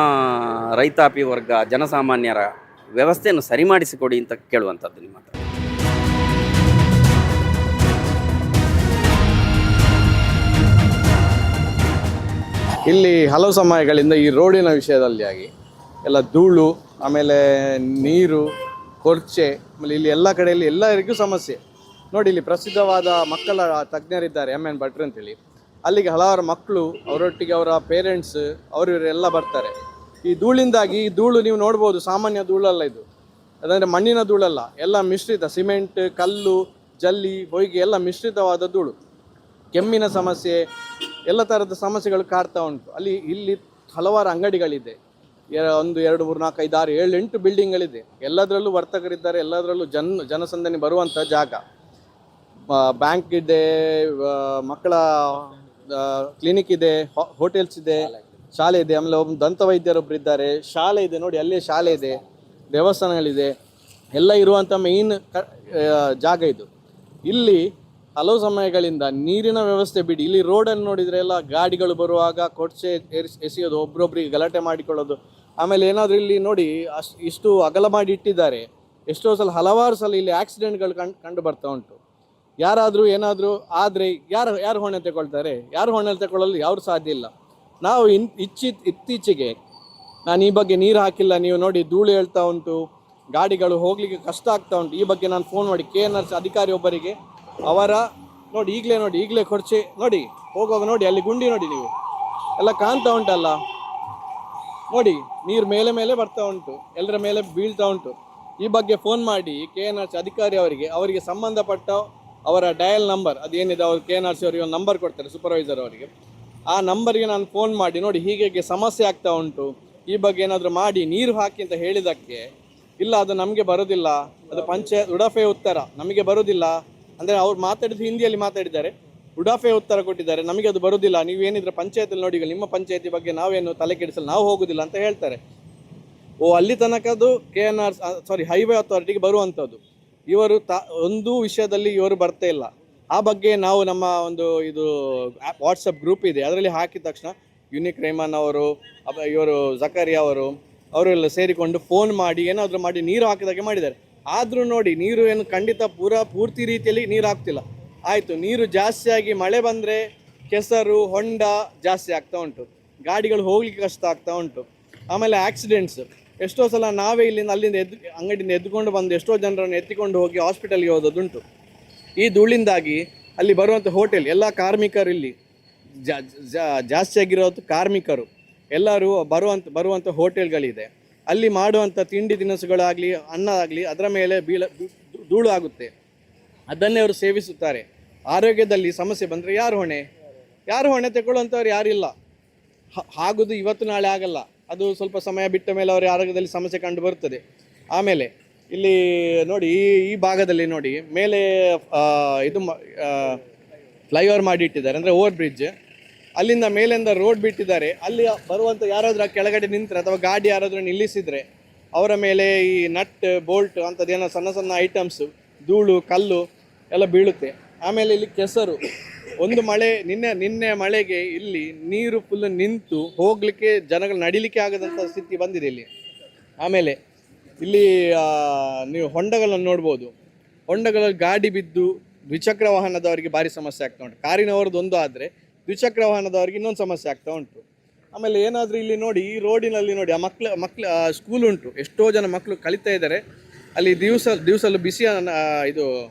ರೈತಾಪಿ ವರ್ಗ ಜನಸಾಮಾನ್ಯರ ವ್ಯವಸ್ಥೆಯನ್ನು ಸರಿ ಮಾಡಿಸಿಕೊಡಿ ಅಂತ ಕೇಳುವಂಥದ್ದು ನಿಮ್ಮ ಹತ್ರ.
ಇಲ್ಲಿ ಹಲವು ಸಮಯಗಳಿಂದ ಈ ರೋಡಿನ ವಿಷಯದಲ್ಲಿ ಆಗಿ ಎಲ್ಲ ಧೂಳು, ಆಮೇಲೆ ನೀರು, ಕೊರ್ಚೆ, ಆಮೇಲೆ ಇಲ್ಲಿ ಎಲ್ಲ ಕಡೆಯಲ್ಲಿ ಎಲ್ಲರಿಗೂ ಸಮಸ್ಯೆ. ನೋಡಿ, ಇಲ್ಲಿ ಪ್ರಸಿದ್ಧವಾದ ಮಕ್ಕಳ ತಜ್ಞರಿದ್ದಾರೆ MN ಭಟ್ರು ಅಂತೇಳಿ. ಅಲ್ಲಿಗೆ ಹಲವಾರು ಮಕ್ಕಳು, ಅವರೊಟ್ಟಿಗೆ ಅವರ ಪೇರೆಂಟ್ಸ್, ಇವರೆಲ್ಲ ಬರ್ತಾರೆ. ಈ ಧೂಳಿಂದಾಗಿ, ಈ ಧೂಳು ನೀವು ನೋಡ್ಬೋದು, ಸಾಮಾನ್ಯ ಧೂಳಲ್ಲ ಇದು, ಅದಂದರೆ ಮಣ್ಣಿನ ಧೂಳಲ್ಲ, ಎಲ್ಲ ಮಿಶ್ರಿತ, ಸಿಮೆಂಟ್, ಕಲ್ಲು, ಜಲ್ಲಿ, ಹೊಯ್ಗೆ ಎಲ್ಲ ಮಿಶ್ರಿತವಾದ ಧೂಳು. ಕೆಮ್ಮಿನ ಸಮಸ್ಯೆ, ಎಲ್ಲ ಥರದ ಸಮಸ್ಯೆಗಳು ಕಾಡ್ತಾ ಉಂಟು. ಇಲ್ಲಿ ಹಲವಾರು ಅಂಗಡಿಗಳಿದೆ, 1 2 3 4 5 6 7 8 ಬಿಲ್ಡಿಂಗ್ಗಳಿದೆ. ಎಲ್ಲದರಲ್ಲೂ ವರ್ತಕರಿದ್ದಾರೆ, ಎಲ್ಲದರಲ್ಲೂ ಜನಸಂದಣಿ ಬರುವಂಥ ಜಾಗ. ಬ್ಯಾಂಕ್ ಇದೆ, ಮಕ್ಕಳ ಕ್ಲಿನಿಕ್ ಇದೆ, ಹೋಟೆಲ್ಸ್ ಇದೆ, ಶಾಲೆ ಇದೆ, ಆಮೇಲೆ ಒಬ್ಬ ದಂತವೈದ್ಯರೊಬ್ಬರು ಇದ್ದಾರೆ, ಶಾಲೆ ಇದೆ ನೋಡಿ, ಅಲ್ಲೇ ಶಾಲೆ ಇದೆ, ದೇವಸ್ಥಾನಗಳಿದೆ, ಎಲ್ಲ ಇರುವಂಥ ಮೇಯ್ನ್ ಜಾಗ ಇದು. ಇಲ್ಲಿ ಹಲವು ಸಮಯಗಳಿಂದ ನೀರಿನ ವ್ಯವಸ್ಥೆ ಬಿಡಿ, ಇಲ್ಲಿ ರೋಡನ್ನು ನೋಡಿದರೆ ಎಲ್ಲ ಗಾಡಿಗಳು ಬರುವಾಗ ಕೊಡ್ಚೆ ಎಸೆಯೋದು, ಒಬ್ರೊಬ್ರಿಗೆ ಗಲಾಟೆ ಮಾಡಿಕೊಳ್ಳೋದು. ಆಮೇಲೆ ಏನಾದರೂ ಇಲ್ಲಿ ನೋಡಿ, ಇಷ್ಟು ಅಗಲ ಮಾಡಿ ಇಟ್ಟಿದ್ದಾರೆ. ಎಷ್ಟೋ ಸಲ, ಹಲವಾರು ಸಲ ಇಲ್ಲಿ ಆಕ್ಸಿಡೆಂಟ್ಗಳು ಕಂಡು ಬರ್ತಾ ಉಂಟು. ಯಾರಾದರೂ ಏನಾದರೂ ಆದರೆ ಯಾರು ಹೊಣೆ ತಗೊಳ್ತಾರೆ? ಯಾರು ಹೊಣೆ ತಗೊಳ್ಳಲು ಯಾರು ಸಾಧ್ಯ ಇಲ್ಲ. ನಾವು ಇತ್ತೀಚೆಗೆ ನಾನು ಈ ಬಗ್ಗೆ ನೀರು ಹಾಕಿಲ್ಲ, ನೀವು ನೋಡಿ ಧೂಳು ಹೇಳ್ತಾ ಉಂಟು, ಗಾಡಿಗಳು ಹೋಗಲಿಕ್ಕೆ ಕಷ್ಟ ಆಗ್ತಾ ಉಂಟು. ಈ ಬಗ್ಗೆ ನಾನು ಫೋನ್ ಮಾಡಿ KNRC ಅಧಿಕಾರಿ ಒಬ್ಬರಿಗೆ, ಅವರ ನೋಡಿ ಈಗಲೇ ಕೊರ್ಚೆ ನೋಡಿ, ಹೋಗುವಾಗ ನೋಡಿ ಅಲ್ಲಿ ಗುಂಡಿ ನೋಡಿ, ನೀವು ಎಲ್ಲ ಕಾಣ್ತಾ ಉಂಟಲ್ಲ ನೋಡಿ, ನೀರು ಮೇಲೆ ಬರ್ತಾ ಉಂಟು, ಎಲ್ಲರ ಮೇಲೆ ಬೀಳ್ತಾ ಉಂಟು. ಈ ಬಗ್ಗೆ ಫೋನ್ ಮಾಡಿ KNRC ಅಧಿಕಾರಿ ಅವರಿಗೆ ಸಂಬಂಧಪಟ್ಟ ಅವರ ಡಯಲ್ ನಂಬರ್ ಅದೇನಿದೆ, ಅವರು KNRC ಅವರಿಗೆ ಒಂದು ನಂಬರ್ ಕೊಡ್ತಾರೆ, ಸೂಪರ್ವೈಸರ್ ಅವರಿಗೆ. ಆ ನಂಬರ್ಗೆ ನಾನು ಫೋನ್ ಮಾಡಿ ನೋಡಿ, ಹೀಗೆ ಸಮಸ್ಯೆ ಆಗ್ತಾ ಉಂಟು, ಈ ಬಗ್ಗೆ ಏನಾದರೂ ಮಾಡಿ ನೀರು ಹಾಕಿ ಅಂತ ಹೇಳಿದ್ದಕ್ಕೆ, ಇಲ್ಲ ಅದು ನಮಗೆ ಬರೋದಿಲ್ಲ, ಅದು ಪಂಚಾಯತ್ ಉಡಾಫೆ ಉತ್ತರ, ನಮಗೆ ಬರೋದಿಲ್ಲ ಅಂದರೆ ಅವ್ರು ಮಾತಾಡಿದ್ದು ಹಿಂದಿಯಲ್ಲಿ ಮಾತಾಡಿದ್ದಾರೆ, ಉಡಾಫೆ ಉತ್ತರ ಕೊಟ್ಟಿದ್ದಾರೆ, ನಮಗೆ ಅದು ಬರೋದಿಲ್ಲ, ನೀವೇನಿದ್ರೆ ಪಂಚಾಯತಲ್ಲಿ ನೋಡಿ, ನಿಮ್ಮ ಪಂಚಾಯತಿ ಬಗ್ಗೆ ನಾವೇನು ತಲೆ ಕೆಡಿಸಲು ನಾವು ಹೋಗೋದಿಲ್ಲ ಅಂತ ಹೇಳ್ತಾರೆ. ಅಲ್ಲಿ ತನಕದು ಹೈವೇ ಅಥಾರಿಟಿಗೆ ಬರುವಂಥದ್ದು. ಇವರು ಒಂದು ವಿಷಯದಲ್ಲಿ ಇವರು ಬರ್ತಾ ಇಲ್ಲ. ಆ ಬಗ್ಗೆ ನಾವು ನಮ್ಮ ಒಂದು ಇದು ವಾಟ್ಸಪ್ ಗ್ರೂಪ್ ಇದೆ, ಅದರಲ್ಲಿ ಹಾಕಿದ ತಕ್ಷಣ ಯುನಿಕ್ ರೆಹಮಾನ್ ಅವರು, ಇವರು ಜಕರಿಯಾ ಅವರೆಲ್ಲ ಸೇರಿಕೊಂಡು ಫೋನ್ ಮಾಡಿ ಏನಾದರೂ ಮಾಡಿ ನೀರು ಹಾಕಿದಾಗೆ ಮಾಡಿದ್ದಾರೆ. ಆದರೂ ನೋಡಿ, ನೀರು ಏನು ಖಂಡಿತ ಪೂರ್ತಿ ರೀತಿಯಲ್ಲಿ ನೀರು ಹಾಕ್ತಿಲ್ಲ. ಆಯಿತು, ನೀರು ಜಾಸ್ತಿಯಾಗಿ ಮಳೆ ಬಂದರೆ ಕೆಸರು ಹೊಂಡ ಜಾಸ್ತಿ ಆಗ್ತಾ ಉಂಟು, ಗಾಡಿಗಳು ಹೋಗ್ಲಿಕ್ಕೆ ಕಷ್ಟ ಆಗ್ತಾ ಉಂಟು. ಆಮೇಲೆ ಆಕ್ಸಿಡೆಂಟ್ಸ್, ಎಷ್ಟೋ ಸಲ ನಾವೇ ಇಲ್ಲಿಂದ ಅಲ್ಲಿಂದ ಅಂಗಡಿಯಿಂದ ಎದ್ದುಕೊಂಡು ಬಂದು ಎಷ್ಟೋ ಜನರನ್ನು ಎತ್ತಿಕೊಂಡು ಹೋಗಿ ಹಾಸ್ಪಿಟಲ್ಗೆ ಹೋದದುಂಟು. ಈ ಧೂಳಿಂದಾಗಿ ಅಲ್ಲಿ ಬರುವಂಥ ಹೋಟೆಲ್ ಎಲ್ಲ ಕಾರ್ಮಿಕರು, ಇಲ್ಲಿ ಜಾಸ್ತಿ ಆಗಿರೋದು ಕಾರ್ಮಿಕರು ಎಲ್ಲರೂ ಬರುವಂಥ ಹೋಟೆಲ್ಗಳಿದೆ. ಅಲ್ಲಿ ಮಾಡುವಂಥ ತಿಂಡಿ ತಿನಿಸುಗಳಾಗಲಿ, ಅನ್ನ ಆಗಲಿ, ಅದರ ಮೇಲೆ ಧೂಳು ಆಗುತ್ತೆ. ಅದನ್ನೇ ಅವರು ಸೇವಿಸುತ್ತಾರೆ. ಆರೋಗ್ಯದಲ್ಲಿ ಸಮಸ್ಯೆ ಬಂದರೆ ಯಾರು ಹೊಣೆ ತಗೊಳ್ಳುವಂಥವ್ರು ಯಾರಿಲ್ಲ. ಆಗೋದು ಇವತ್ತು ನಾಳೆ ಆಗಲ್ಲ, ಅದು ಸ್ವಲ್ಪ ಸಮಯ ಬಿಟ್ಟ ಮೇಲೆ ಅವರ ಆರೋಗ್ಯದಲ್ಲಿ ಸಮಸ್ಯೆ ಕಂಡು ಬರುತ್ತದೆ. ಆಮೇಲೆ ಇಲ್ಲಿ ನೋಡಿ, ಈ ಭಾಗದಲ್ಲಿ ನೋಡಿ, ಮೇಲೆ ಇದು ಫ್ಲೈಓವರ್ ಮಾಡಿಟ್ಟಿದ್ದಾರೆ, ಅಂದರೆ ಓವರ್ ಬ್ರಿಡ್ಜ್. ಅಲ್ಲಿಂದ ಮೇಲಿಂದ ರೋಡ್ ಬಿಟ್ಟಿದ್ದಾರೆ. ಅಲ್ಲಿ ಬರುವಂಥ ಯಾರಾದರೂ ಕೆಳಗಡೆ ನಿಂತರೆ ಅಥವಾ ಗಾಡಿ ಯಾರಾದರೂ ನಿಲ್ಲಿಸಿದರೆ ಅವರ ಮೇಲೆ ಈ ನಟ್ ಬೋಲ್ಟ್ ಅಂಥದ್ದೇನೋ ಸಣ್ಣ ಸಣ್ಣ ಐಟಮ್ಸು, ಧೂಳು ಕಲ್ಲು ಎಲ್ಲ ಬೀಳುತ್ತೆ. ಆಮೇಲೆ ಇಲ್ಲಿ ಕೆಸರು, ಒಂದು ಮಳೆ ನಿನ್ನೆ ಮಳೆಗೆ ಇಲ್ಲಿ ನೀರು ಫುಲ್ ನಿಂತು ಹೋಗಲಿಕ್ಕೆ, ಜನಗಳು ನಡಿಲಿಕ್ಕೆ ಆಗದಂಥ ಸ್ಥಿತಿ ಬಂದಿದೆ ಇಲ್ಲಿ. ಆಮೇಲೆ ಇಲ್ಲಿ ನೀವು ಹೊಂಡಗಳನ್ನು ನೋಡ್ಬೋದು. ಹೊಂಡಗಳಲ್ಲಿ ಗಾಡಿ ಬಿದ್ದು ದ್ವಿಚಕ್ರ ವಾಹನದವರಿಗೆ ಭಾರಿ ಸಮಸ್ಯೆ ಆಗ್ತಾ ಉಂಟು. ಕಾರಿನವರದ್ದು ಒಂದು ಆದರೆ ದ್ವಿಚಕ್ರ ವಾಹನದವರಿಗೆ ಇನ್ನೊಂದು ಸಮಸ್ಯೆ ಆಗ್ತಾ ಉಂಟು. ಆಮೇಲೆ ಏನಾದರೂ ಇಲ್ಲಿ ನೋಡಿ, ಈ ರೋಡಿನಲ್ಲಿ ನೋಡಿ, ಆ ಮಕ್ಳು ಸ್ಕೂಲ್ ಉಂಟು, ಎಷ್ಟೋ ಜನ ಮಕ್ಕಳು ಕಲಿತಾ ಇದ್ದಾರೆ. ಅಲ್ಲಿ ದಿವಸಲು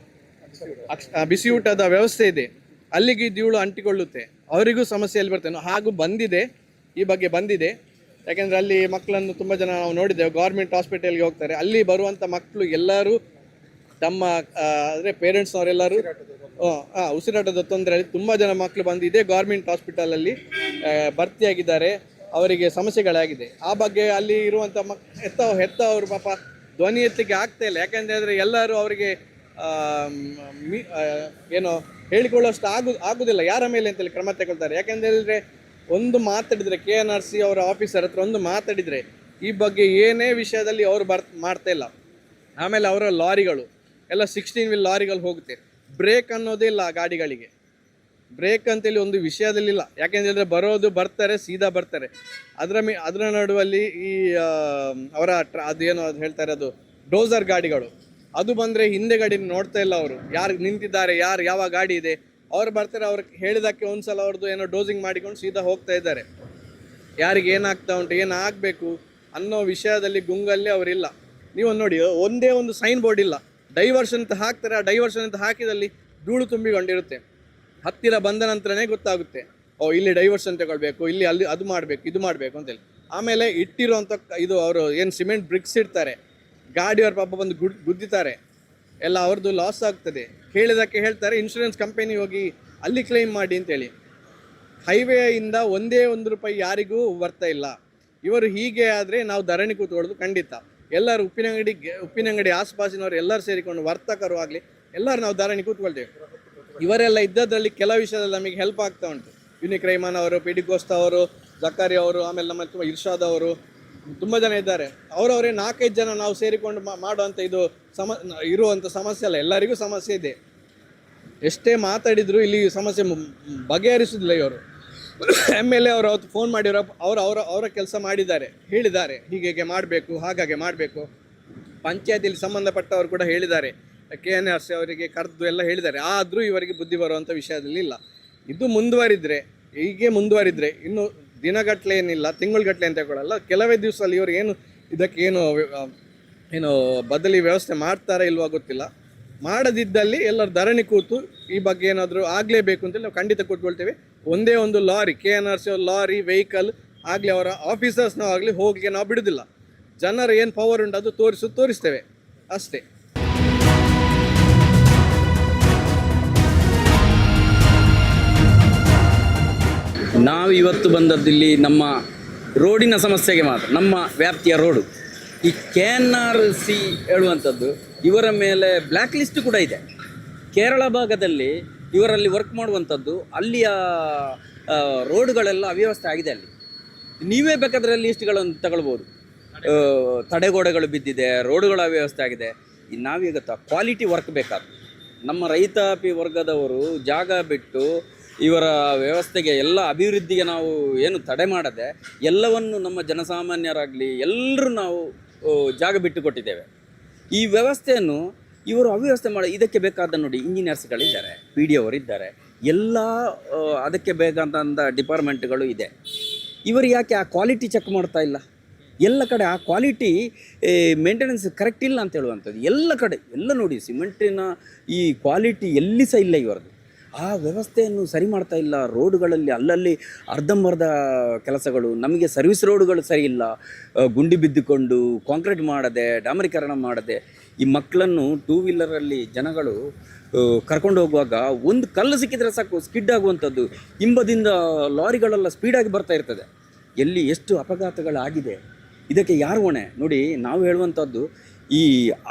ಬಿಸಿ ಊಟದ ವ್ಯವಸ್ಥೆ ಇದೆ. ಅಲ್ಲಿಗೆ ಧೂಳು ಅಂಟಿಕೊಳ್ಳುತ್ತೆ, ಅವರಿಗೂ ಸಮಸ್ಯೆಯಲ್ಲಿ ಬರ್ತೇನೆ ಹಾಗೂ ಬಂದಿದೆ, ಈ ಬಗ್ಗೆ ಬಂದಿದೆ. ಯಾಕೆಂದರೆ ಅಲ್ಲಿ ಮಕ್ಕಳನ್ನು ತುಂಬ ಜನ ನಾವು ನೋಡಿದ್ದೇವೆ, ಗೌರ್ಮೆಂಟ್ ಹಾಸ್ಪಿಟಲ್ಗೆ ಹೋಗ್ತಾರೆ. ಅಲ್ಲಿ ಬರುವಂಥ ಮಕ್ಕಳು ಎಲ್ಲರೂ ತಮ್ಮ ಅಂದರೆ ಪೇರೆಂಟ್ಸ್ನವರೆಲ್ಲರೂ ಉಸಿರಾಟದ ತೊಂದರೆಯಲ್ಲಿ ತುಂಬ ಜನ ಮಕ್ಕಳು ಬಂದು ಇದೇ ಗೌರ್ಮೆಂಟ್ ಹಾಸ್ಪಿಟಲಲ್ಲಿ ಭರ್ತಿಯಾಗಿದ್ದಾರೆ. ಅವರಿಗೆ ಸಮಸ್ಯೆಗಳಾಗಿದೆ. ಆ ಬಗ್ಗೆ ಅಲ್ಲಿ ಇರುವಂಥ ಹೆತ್ತವರು ಪಾಪ ಧ್ವನಿ ಎತ್ತಲಿಕ್ಕೆ ಆಗ್ತಾ ಇಲ್ಲ. ಯಾಕೆಂದರೆ ಎಲ್ಲರೂ ಅವರಿಗೆ ಏನೋ ಹೇಳಿಕೊಳ್ಳೋಷ್ಟು ಆಗುದಿಲ್ಲ, ಯಾರ ಮೇಲೆ ಅಂತೇಳಿ ಕ್ರಮ ತಗೊಳ್ತಾರೆ. ಯಾಕೆಂದರೆ ಒಂದು ಮಾತಾಡಿದರೆ KNRC ಅವರ ಆಫೀಸರ್ ಹತ್ರ ಒಂದು ಮಾತಾಡಿದರೆ ಈ ಬಗ್ಗೆ ಏನೇ ವಿಷಯದಲ್ಲಿ ಅವರು ಮಾಡ್ತಾ ಇಲ್ಲ. ಆಮೇಲೆ ಅವರ ಲಾರಿಗಳು ಎಲ್ಲ 16 ವೀಲ್ ಲಾರಿಗಳು ಹೋಗುತ್ತೆ. ಬ್ರೇಕ್ ಅನ್ನೋದೇ ಇಲ್ಲ ಆ ಗಾಡಿಗಳಿಗೆ. ಬ್ರೇಕ್ ಅಂತೇಳಿ ಒಂದು ವಿಷಯದಲ್ಲಿಲ್ಲ. ಯಾಕೆಂದರೆ ಬರ್ತಾರೆ ಸೀದಾ ಬರ್ತಾರೆ. ಅದರ ನಡುವಲ್ಲಿ ಈ ಅವರ ಅದೇನೋ ಅದು ಹೇಳ್ತಾರೆ, ಅದು ಡೋಸರ್ ಗಾಡಿಗಳು, ಅದು ಬಂದರೆ ಹಿಂದೆ ಗಾಡಿ ನೋಡ್ತಾ ಇಲ್ಲ ಅವರು, ಯಾರು ನಿಂತಿದ್ದಾರೆ, ಯಾವ ಗಾಡಿ ಇದೆ, ಅವ್ರು ಬರ್ತಾರೆ. ಅವ್ರಿಗೆ ಹೇಳಿದಕ್ಕೆ ಒಂದ್ಸಲ ಅವ್ರದ್ದು ಏನೋ ಡೋಸಿಂಗ್ ಮಾಡಿಕೊಂಡು ಸೀದಾ ಹೋಗ್ತಾ ಇದ್ದಾರೆ. ಯಾರಿಗೆ ಏನಾಗ್ತಾ ಉಂಟು, ಏನಾಗಬೇಕು ಅನ್ನೋ ವಿಷಯದಲ್ಲಿ ಗುಂಗಲ್ಲಿ ಅವರಿಲ್ಲ. ನೀವು ನೋಡಿ, ಒಂದೇ ಒಂದು ಸೈನ್ ಬೋರ್ಡ್ ಇಲ್ಲ. ಡೈವರ್ಷನ್ ಅಂತ ಹಾಕ್ತಾರೆ. ಆ ಡೈವರ್ಷನ್ ಅಂತ ಹಾಕಿದಲ್ಲಿ ಧೂಳು ತುಂಬಿಕೊಂಡಿರುತ್ತೆ. ಹತ್ತಿರ ಬಂದ ನಂತರನೇ ಗೊತ್ತಾಗುತ್ತೆ, ಇಲ್ಲಿ ಡೈವರ್ಷನ್ ತಗೊಳ್ಬೇಕು, ಇಲ್ಲಿ ಅಲ್ಲಿ ಅದು ಮಾಡಬೇಕು, ಇದು ಮಾಡಬೇಕು ಅಂತೇಳಿ. ಆಮೇಲೆ ಇಟ್ಟಿರುವಂಥ ಇದು ಅವರು ಏನು ಸಿಮೆಂಟ್ ಬ್ರಿಕ್ಸ್ ಇಡ್ತಾರೆ, ಗಾಡಿಯವ್ರ ಪಾಪ ಬಂದು ಗುದ್ದಿತಾರೆ, ಎಲ್ಲ ಅವ್ರದ್ದು ಲಾಸ್ ಆಗ್ತದೆ. ಹೇಳಿದಕ್ಕೆ ಹೇಳ್ತಾರೆ ಇನ್ಶೂರೆನ್ಸ್ ಕಂಪನಿ ಹೋಗಿ ಅಲ್ಲಿ ಕ್ಲೈಮ್ ಮಾಡಿ ಅಂತೇಳಿ. ಹೈವೇಯಿಂದ ಒಂದೇ ₹1 ಯಾರಿಗೂ ಬರ್ತಾ ಇಲ್ಲ. ಇವರು ಹೀಗೆ ಆದರೆ ನಾವು ಧರಣಿ ಕೂತ್ಕೊಳ್ಳೋದು ಖಂಡಿತ. ಎಲ್ಲರೂ ಉಪ್ಪಿನಂಗಡಿ ಆಸುಪಾಸಿನವರು ಎಲ್ಲರೂ ಸೇರಿಕೊಂಡು, ವರ್ತಕರು ಆಗಲಿ ಎಲ್ಲರೂ ನಾವು ಧರಣಿ ಕೂತ್ಕೊಳ್ತೇವೆ. ಇವರೆಲ್ಲ ಇದ್ದದ್ರಲ್ಲಿ ಕೆಲವು ವಿಷಯದಲ್ಲಿ ನಮಗೆ ಹೆಲ್ಪ್ ಆಗ್ತಾ ಉಂಟು. ಯುನಿಕ್ ರೈಮಾನ್ ಅವರು, ಪಿಡಿಗೋಸ್ತಾ ಅವರು, ಜಕಾರಿ ಅವರು, ಆಮೇಲೆ ನಮ್ಮ ತುಂಬ ಇರ್ಷಾದ್ ಅವರು, ತುಂಬ ಜನ ಇದ್ದಾರೆ. ಅವರವರೇ 4-5 ಜನ ನಾವು ಸೇರಿಕೊಂಡು ಮಾಡುವಂಥ ಇದು ಇರುವಂಥ ಸಮಸ್ಯೆ ಅಲ್ಲ, ಎಲ್ಲರಿಗೂ ಸಮಸ್ಯೆ ಇದೆ. ಎಷ್ಟೇ ಮಾತಾಡಿದ್ರು ಇಲ್ಲಿ ಸಮಸ್ಯೆ ಬಗೆಹರಿಸುವುದಿಲ್ಲ ಇವರು. MLA ಅವರು ಅವತ್ತು ಫೋನ್ ಮಾಡಿರೋ ಅವರ ಕೆಲಸ ಹೇಳಿದ್ದಾರೆ ಹೀಗೆ ಮಾಡಬೇಕು, ಹಾಗಾಗಿ ಮಾಡಬೇಕು. ಪಂಚಾಯತಿಯಲ್ಲಿ ಸಂಬಂಧಪಟ್ಟವರು ಕೂಡ ಹೇಳಿದ್ದಾರೆ, KNRC ಅವರಿಗೆ ಕರೆದು ಎಲ್ಲ ಹೇಳಿದ್ದಾರೆ. ಆದರೂ ಇವರಿಗೆ ಬುದ್ಧಿ ಬರುವಂಥ ವಿಷಯದಲ್ಲಿ ಇಲ್ಲ. ಇದು ಹೀಗೆ ಮುಂದುವರಿದ್ರೆ ಇನ್ನು ದಿನಗಟ್ಟಲೆ ಏನಿಲ್ಲ, ತಿಂಗಳುಗಟ್ಟಲೆ ಅಂತ ಹೇಳಲ್ಲ, ಕೆಲವೇ ದಿವಸದಲ್ಲಿ ಇವರು ಇದಕ್ಕೆ ಏನು ಬದಲಿ ವ್ಯವಸ್ಥೆ ಮಾಡ್ತಾರಾ ಇಲ್ವಾ ಗೊತ್ತಿಲ್ಲ. ಮಾಡದಿದ್ದಲ್ಲಿ ಎಲ್ಲರೂ ಧರಣಿ ಕೂತು ಈ ಬಗ್ಗೆ ಏನಾದರೂ ಆಗಲೇಬೇಕು ಅಂತೇಳಿ ನಾವು ಖಂಡಿತ ಕೂತ್ಕೊಳ್ತೇವೆ. ಒಂದೇ ಒಂದು ಲಾರಿ, KNRC ಲಾರಿ ವೆಹಿಕಲ್ ಆಗಲಿ, ಅವರ ಆಫೀಸರ್ಸ್ನೂ ಆಗಲಿ ಹೋಗಲಿಕ್ಕೆ ನಾವು ಬಿಡೋದಿಲ್ಲ. ಜನರು ಏನು ಪವರ್ ಉಂಟು ಅದು ತೋರಿಸ್ತೇವೆ ಅಷ್ಟೇ.
ನಾವು ಇವತ್ತು ಬಂದದ್ದಿಲ್ಲಿ ನಮ್ಮ ರೋಡಿನ ಸಮಸ್ಯೆಗೆ ಮಾತ್ರ, ನಮ್ಮ ವ್ಯಾಪ್ತಿಯ ರೋಡು. ಈ KNRC ಹೇಳುವಂಥದ್ದು ಇವರ ಮೇಲೆ ಬ್ಲ್ಯಾಕ್ ಲಿಸ್ಟ್ ಕೂಡ ಇದೆ. ಕೇರಳ ಭಾಗದಲ್ಲಿ ಇವರಲ್ಲಿ ವರ್ಕ್ ಮಾಡುವಂಥದ್ದು, ಅಲ್ಲಿಯ ರೋಡುಗಳೆಲ್ಲ ಅವ್ಯವಸ್ಥೆ ಆಗಿದೆ. ಅಲ್ಲಿ ನೀವೇ ಬೇಕಾದರೆ ಲೀಸ್ಟ್ಗಳನ್ನು ತಗೊಳ್ಬೋದು. ತಡೆಗೋಡೆಗಳು ಬಿದ್ದಿದೆ, ರೋಡುಗಳ ಅವ್ಯವಸ್ಥೆ ಆಗಿದೆ. ನಾವೀಗ ಕ್ವಾಲಿಟಿ ವರ್ಕ್ ಬೇಕಾದ್ರು ನಮ್ಮ ರೈತಾಪಿ ವರ್ಗದವರು ಜಾಗ ಬಿಟ್ಟು ಇವರ ವ್ಯವಸ್ಥೆಗೆ ಎಲ್ಲ ಅಭಿವೃದ್ಧಿಗೆ ನಾವು ಏನು ತಡೆ ಮಾಡದೆ ಎಲ್ಲವನ್ನು ನಮ್ಮ ಜನಸಾಮಾನ್ಯರಾಗಲಿ ಎಲ್ಲರೂ ನಾವು ಜಾಗ ಬಿಟ್ಟು ಕೊಟ್ಟಿದ್ದೇವೆ. ಈ ವ್ಯವಸ್ಥೆಯನ್ನು ಇವರು ಅವ್ಯವಸ್ಥೆ ಮಾಡಿ ಇದಕ್ಕೆ ಬೇಕಾದ ನೋಡಿ ಇಂಜಿನಿಯರ್ಸ್ಗಳಿದ್ದಾರೆ, PD ಅವರಿದ್ದಾರೆ, ಎಲ್ಲ ಅದಕ್ಕೆ ಬೇಕಾದಂಥ ಡಿಪಾರ್ಟ್ಮೆಂಟ್ಗಳು ಇದೆ. ಇವರು ಯಾಕೆ ಆ ಕ್ವಾಲಿಟಿ ಚೆಕ್ ಮಾಡ್ತಾ ಇಲ್ಲ? ಎಲ್ಲ ಕಡೆ ಆ ಕ್ವಾಲಿಟಿ ಮೇಂಟೆನೆನ್ಸ್ ಕರೆಕ್ಟ್ ಇಲ್ಲ ಅಂತ ಹೇಳುವಂಥದ್ದು. ಎಲ್ಲ ಕಡೆ ಎಲ್ಲ ನೋಡಿ, ಸಿಮೆಂಟಿನ ಈ ಕ್ವಾಲಿಟಿ ಎಲ್ಲಿ ಸಹ ಇಲ್ಲ ಇವರದು. ಆ ವ್ಯವಸ್ಥೆಯನ್ನು ಸರಿ ಮಾಡ್ತಾ ಇಲ್ಲ. ರೋಡುಗಳಲ್ಲಿ ಅಲ್ಲಲ್ಲಿ ಅರ್ಧಂಬರ್ಧ ಕೆಲಸಗಳು, ನಮಗೆ ಸರ್ವಿಸ್ ರೋಡುಗಳು ಸರಿ ಇಲ್ಲ, ಗುಂಡಿ ಬಿದ್ದುಕೊಂಡು ಕಾಂಕ್ರೀಟ್ ಮಾಡದೆ, ಡಾಮರೀಕರಣ ಮಾಡದೆ, ಈ ಮಕ್ಕಳನ್ನು ಟೂ ವೀಲರಲ್ಲಿ ಜನಗಳು ಕರ್ಕೊಂಡು ಹೋಗುವಾಗ ಒಂದು ಕಲ್ಲು ಸಿಕ್ಕಿದ್ರೆ ಸಾಕು ಸ್ಕಿಡ್ ಆಗುವಂಥದ್ದು, ಹಿಂಬದಿಂದ ಲಾರಿಗಳೆಲ್ಲ ಸ್ಪೀಡಾಗಿ ಬರ್ತಾ ಇರ್ತದೆ. ಎಲ್ಲಿ ಎಷ್ಟು ಅಪಘಾತಗಳಾಗಿದೆ, ಇದಕ್ಕೆ ಯಾರು ಹೊಣೆ? ನೋಡಿ, ನಾವು ಹೇಳುವಂಥದ್ದು ಈ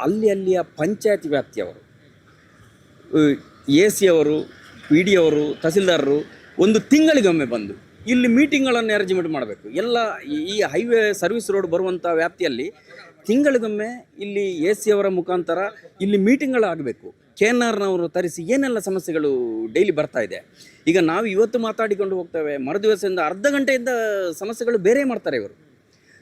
ಅಲ್ಲಿಯ ಪಂಚಾಯತ್ ವ್ಯಾಪ್ತಿಯವರು, ಎ ಸಿ ಅವರು, ಪಿ ಡಿ ಅವರು, ತಹಸೀಲ್ದಾರರು ಒಂದು ತಿಂಗಳಿಗೊಮ್ಮೆ ಬಂದು ಇಲ್ಲಿ ಮೀಟಿಂಗ್ಗಳನ್ನು ಅರೇಂಜ್ಮೆಂಟ್ ಮಾಡಬೇಕು. ಎಲ್ಲ ಈ ಹೈವೇ ಸರ್ವಿಸ್ ರೋಡ್ ಬರುವಂಥ ವ್ಯಾಪ್ತಿಯಲ್ಲಿ ತಿಂಗಳಿಗೊಮ್ಮೆ ಇಲ್ಲಿ ಎ ಸಿ ಅವರ ಮುಖಾಂತರ ಇಲ್ಲಿ ಮೀಟಿಂಗ್ಗಳಾಗಬೇಕು. KNRನವರು ತರಿಸಿ ಏನೆಲ್ಲ ಸಮಸ್ಯೆಗಳು ಡೈಲಿ ಬರ್ತಾ ಇದೆ. ಈಗ ನಾವು ಇವತ್ತು ಮಾತಾಡಿಕೊಂಡು ಹೋಗ್ತೇವೆ, ಮರುದಿವಸದಿಂದ ಅರ್ಧ ಗಂಟೆಯಿಂದ ಸಮಸ್ಯೆಗಳು ಬೇರೆ ಮಾಡ್ತಾರೆ ಇವರು.